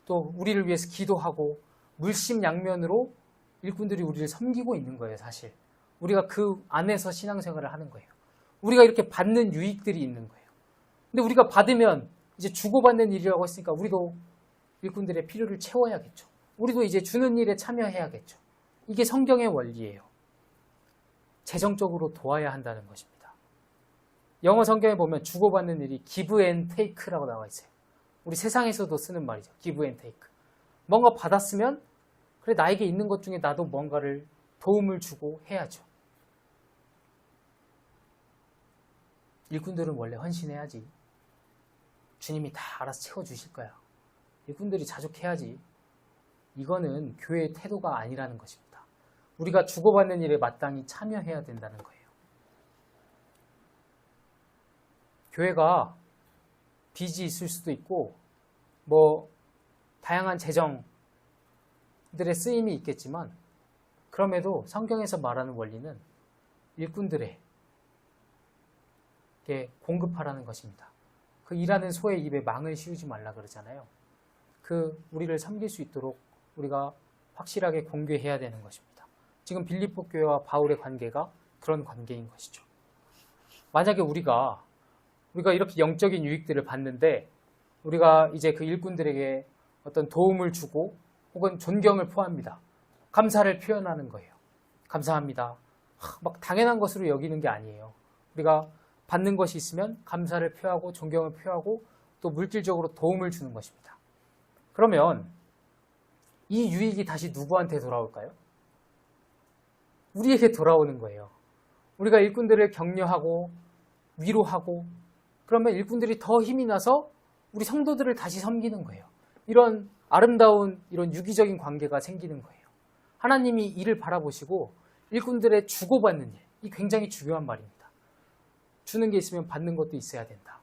Speaker 1: 또 우리를 위해서 기도하고 물심양면으로 일꾼들이 우리를 섬기고 있는 거예요. 사실 우리가 그 안에서 신앙생활을 하는 거예요. 우리가 이렇게 받는 유익들이 있는 거예요. 근데 우리가 받으면 이제 주고받는 일이라고 했으니까 우리도 일꾼들의 필요를 채워야겠죠. 우리도 이제 주는 일에 참여해야겠죠. 이게 성경의 원리예요. 재정적으로 도와야 한다는 것입니다. 영어 성경에 보면 주고받는 일이 give and take라고 나와 있어요. 우리 세상에서도 쓰는 말이죠. give and take. 뭔가 받았으면 그래 나에게 있는 것 중에 나도 뭔가를 도움을 주고 해야죠. 일꾼들은 원래 헌신해야지. 주님이 다 알아서 채워주실 거야. 일꾼들이 자족해야지. 이거는 교회의 태도가 아니라는 것입니다. 우리가 주고받는 일에 마땅히 참여해야 된다는 거예요. 교회가 빚이 있을 수도 있고 뭐 다양한 재정들의 쓰임이 있겠지만 그럼에도 성경에서 말하는 원리는 일꾼들에게 공급하라는 것입니다. 그 일하는 소의 입에 망을 씌우지 말라 그러잖아요. 그 우리를 섬길 수 있도록 우리가 확실하게 공개해야 되는 것입니다. 지금 빌립보 교회와 바울의 관계가 그런 관계인 것이죠. 만약에 우리가 이렇게 영적인 유익들을 받는데 우리가 이제 그 일꾼들에게 어떤 도움을 주고 혹은 존경을 표합니다. 감사를 표현하는 거예요. 감사합니다. 막 당연한 것으로 여기는 게 아니에요. 우리가 받는 것이 있으면 감사를 표하고 존경을 표하고 또 물질적으로 도움을 주는 것입니다. 그러면 이 유익이 다시 누구한테 돌아올까요? 우리에게 돌아오는 거예요. 우리가 일꾼들을 격려하고 위로하고 그러면 일꾼들이 더 힘이 나서 우리 성도들을 다시 섬기는 거예요. 이런 아름다운 이런 유기적인 관계가 생기는 거예요. 하나님이 이를 바라보시고 일꾼들의 주고받는 일, 이 굉장히 중요한 말입니다. 주는 게 있으면 받는 것도 있어야 된다.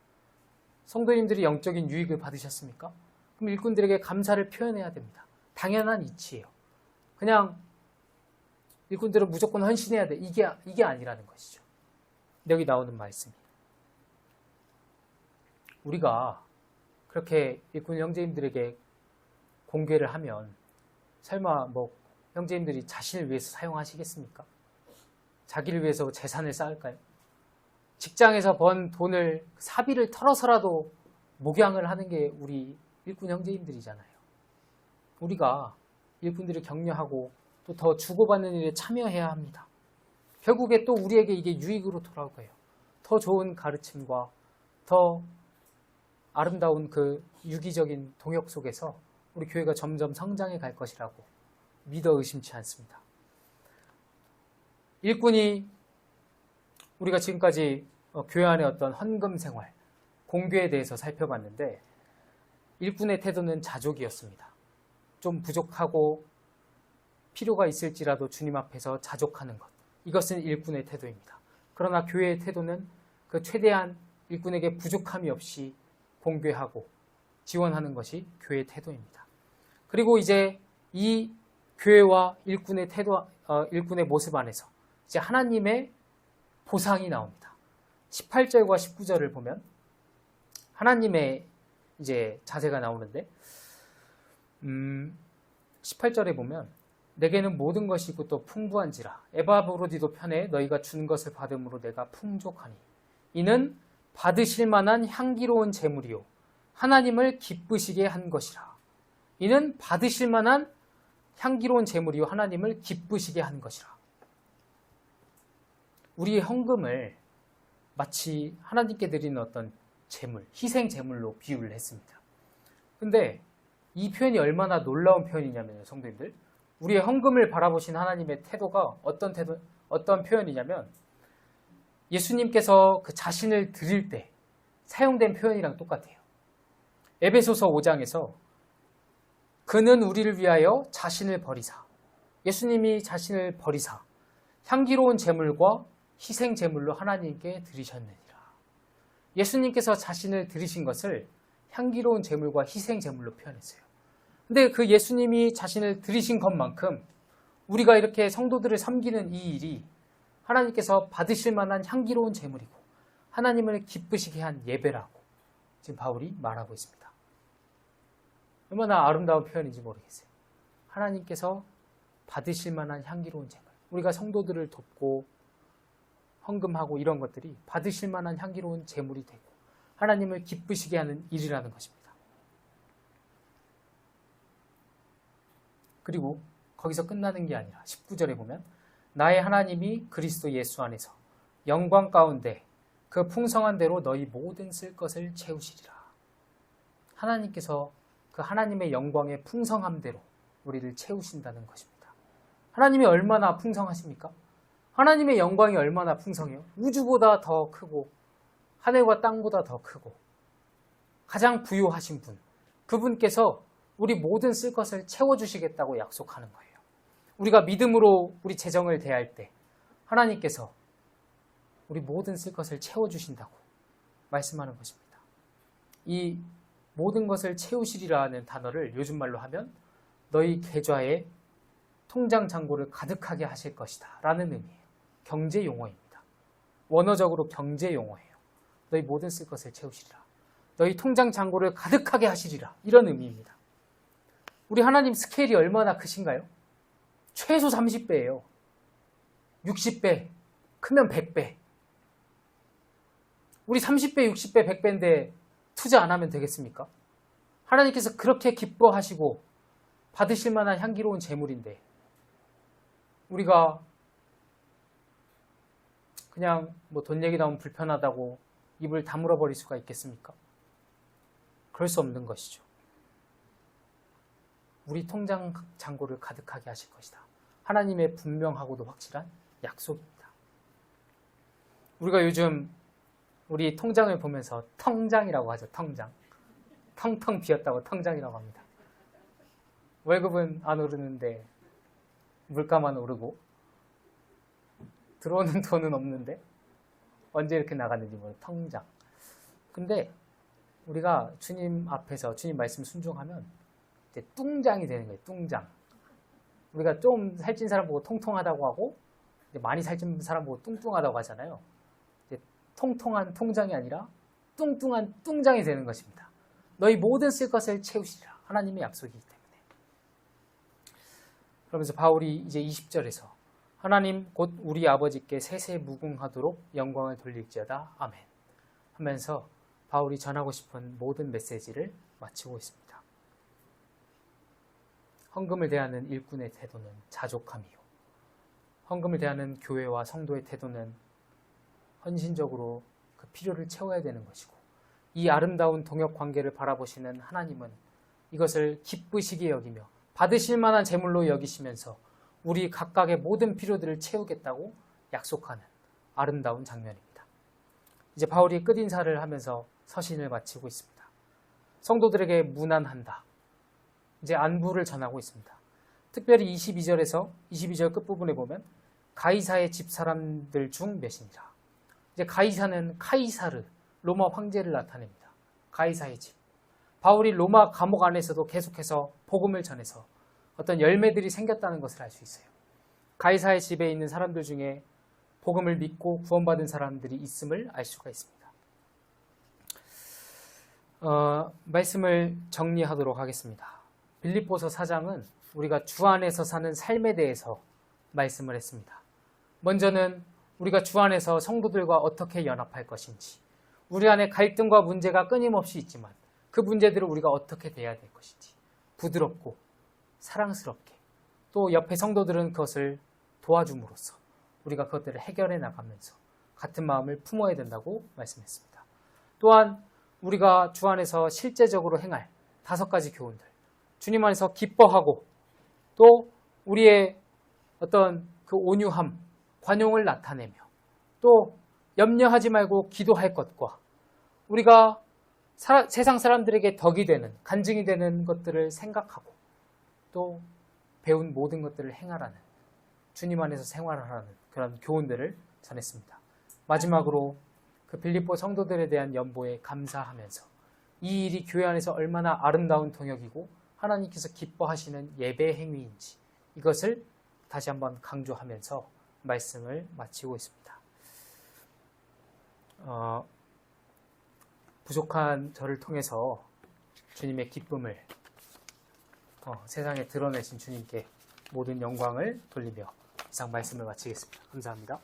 Speaker 1: 성도님들이 영적인 유익을 받으셨습니까? 그럼 일꾼들에게 감사를 표현해야 됩니다. 당연한 이치예요. 그냥 일꾼들은 무조건 헌신해야 돼. 이게 아니라는 것이죠. 여기 나오는 말씀이. 우리가 그렇게 일꾼 형제님들에게 공개를 하면 설마 뭐 형제님들이 자신을 위해서 사용하시겠습니까? 자기를 위해서 재산을 쌓을까요? 직장에서 번 돈을 사비를 털어서라도 목양을 하는 게 우리 일꾼 형제님들이잖아요. 우리가 일꾼들을 격려하고 또 더 주고받는 일에 참여해야 합니다. 결국에 또 우리에게 이게 유익으로 돌아올 거예요. 더 좋은 가르침과 더 아름다운 그 유기적인 동역 속에서 우리 교회가 점점 성장해 갈 것이라고 믿어 의심치 않습니다. 일꾼이 우리가 지금까지 교회 안의 어떤 헌금 생활, 공교에 대해서 살펴봤는데 일꾼의 태도는 자족이었습니다. 좀 부족하고 필요가 있을지라도 주님 앞에서 자족하는 것. 이것은 일꾼의 태도입니다. 그러나 교회의 태도는 그 최대한 일꾼에게 부족함이 없이 공개하고 지원하는 것이 교회의 태도입니다. 그리고 이제 이 교회와 일꾼의 태도, 일꾼의 모습 안에서 이제 하나님의 보상이 나옵니다. 18절과 19절을 보면 하나님의 이제 자세가 나오는데 18절에 보면 내게는 모든 것이 있고 또 풍부한지라 에바브로디도 편에 너희가 준 것을 받음으로 내가 풍족하니 이는 받으실 만한 향기로운 제물이요 하나님을 기쁘시게 한 것이라. 이는 받으실 만한 향기로운 제물이요 하나님을 기쁘시게 한 것이라. 우리의 헌금을 마치 하나님께 드리는 어떤 제물, 희생 제물로 비유를 했습니다. 근데 이 표현이 얼마나 놀라운 표현이냐면요, 성도님들. 우리의 헌금을 바라보신 하나님의 태도가 어떤 표현이냐면 예수님께서 그 자신을 드릴 때 사용된 표현이랑 똑같아요. 에베소서 5장에서 그는 우리를 위하여 자신을 버리사, 예수님이 자신을 버리사 향기로운 제물과 희생 제물로 하나님께 드리셨느니라. 예수님께서 자신을 드리신 것을 향기로운 제물과 희생 제물로 표현했어요. 근데 그 예수님이 자신을 드리신 것만큼 우리가 이렇게 성도들을 섬기는 이 일이 하나님께서 받으실 만한 향기로운 제물이고 하나님을 기쁘시게 한 예배라고 지금 바울이 말하고 있습니다. 얼마나 아름다운 표현인지 모르겠어요. 하나님께서 받으실 만한 향기로운 제물. 우리가 성도들을 돕고 헌금하고 이런 것들이 받으실 만한 향기로운 제물이 되고 하나님을 기쁘시게 하는 일이라는 것입니다. 그리고 거기서 끝나는 게 아니라 19절에 보면 나의 하나님이 그리스도 예수 안에서 영광 가운데 그 풍성한 대로 너희 모든 쓸 것을 채우시리라. 하나님께서 그 하나님의 영광의 풍성함대로 우리를 채우신다는 것입니다. 하나님이 얼마나 풍성하십니까? 하나님의 영광이 얼마나 풍성해요? 우주보다 더 크고 하늘과 땅보다 더 크고 가장 부유하신 분, 그분께서 우리 모든 쓸 것을 채워주시겠다고 약속하는 거예요. 우리가 믿음으로 우리 재정을 대할 때 하나님께서 우리 모든 쓸 것을 채워주신다고 말씀하는 것입니다. 이 모든 것을 채우시리라는 단어를 요즘 말로 하면 너희 계좌에 통장 잔고를 가득하게 하실 것이다 라는 의미예요. 경제 용어입니다. 원어적으로 경제 용어예요. 너희 모든 쓸 것을 채우시리라. 너희 통장 잔고를 가득하게 하시리라. 이런 의미입니다. 우리 하나님 스케일이 얼마나 크신가요? 최소 30배예요. 60배, 크면 100배. 우리 30배, 60배, 100배인데 투자 안 하면 되겠습니까? 하나님께서 그렇게 기뻐하시고 받으실 만한 향기로운 제물인데 우리가 그냥 뭐 돈 얘기 나오면 불편하다고 입을 다물어 버릴 수가 있겠습니까? 그럴 수 없는 것이죠. 우리 통장 잔고를 가득하게 하실 것이다. 하나님의 분명하고도 확실한 약속입니다. 우리가 요즘 우리 통장을 보면서 텅장이라고 하죠. 텅장. 텅텅 비었다고 텅장이라고 합니다. 월급은 안 오르는데 물가만 오르고 들어오는 돈은 없는데 언제 이렇게 나갔는지 모르는 텅장. 근데 우리가 주님 앞에서 주님 말씀 순종하면 이제 뚱장이 되는 거예요. 뚱장. 우리가 좀 살찐 사람 보고 통통하다고 하고 이제 많이 살찐 사람 보고 뚱뚱하다고 하잖아요. 이제 통통한 통장이 아니라 뚱뚱한 뚱장이 되는 것입니다. 너희 모든 쓸 것을 채우시리라. 하나님의 약속이기 때문에. 그러면서 바울이 이제 20절에서 하나님 곧 우리 아버지께 세세 무궁하도록 영광을 돌릴지어다. 아멘. 하면서 바울이 전하고 싶은 모든 메시지를 마치고 있습니다. 헌금을 대하는 일꾼의 태도는 자족함이요. 헌금을 대하는 교회와 성도의 태도는 헌신적으로 그 필요를 채워야 되는 것이고, 이 아름다운 동역 관계를 바라보시는 하나님은 이것을 기쁘시게 여기며 받으실 만한 제물로 여기시면서 우리 각각의 모든 필요들을 채우겠다고 약속하는 아름다운 장면입니다. 이제 바울이 끝인사를 하면서 서신을 마치고 있습니다. 성도들에게 문안한다. 이제 안부를 전하고 있습니다. 특별히 22절 끝부분에 보면 가이사의 집사람들 중 몇이니라. 이제 가이사는 카이사르, 로마 황제를 나타냅니다. 가이사의 집. 바울이 로마 감옥 안에서도 계속해서 복음을 전해서 어떤 열매들이 생겼다는 것을 알 수 있어요. 가이사의 집에 있는 사람들 중에 복음을 믿고 구원받은 사람들이 있음을 알 수가 있습니다. 말씀을 정리하도록 하겠습니다. 빌립보서 4장은 우리가 주 안에서 사는 삶에 대해서 말씀을 했습니다. 먼저는 우리가 주 안에서 성도들과 어떻게 연합할 것인지, 우리 안에 갈등과 문제가 끊임없이 있지만 그 문제들을 우리가 어떻게 대해야 될 것인지, 부드럽고 사랑스럽게, 또 옆에 성도들은 그것을 도와줌으로써 우리가 그것들을 해결해 나가면서 같은 마음을 품어야 된다고 말씀했습니다. 또한 우리가 주 안에서 실제적으로 행할 5가지 교훈들, 주님 안에서 기뻐하고 또 우리의 어떤 그 온유함, 관용을 나타내며 또 염려하지 말고 기도할 것과 우리가 세상 사람들에게 덕이 되는, 간증이 되는 것들을 생각하고 또 배운 모든 것들을 행하라는, 주님 안에서 생활하라는 그런 교훈들을 전했습니다. 마지막으로 그 빌립보 성도들에 대한 연보에 감사하면서 이 일이 교회 안에서 얼마나 아름다운 동역이고 하나님께서 기뻐하시는 예배 행위인지 이것을 다시 한번 강조하면서 말씀을 마치고 있습니다. 부족한 저를 통해서 주님의 기쁨을 세상에 드러내신 주님께 모든 영광을 돌리며 이상 말씀을 마치겠습니다. 감사합니다.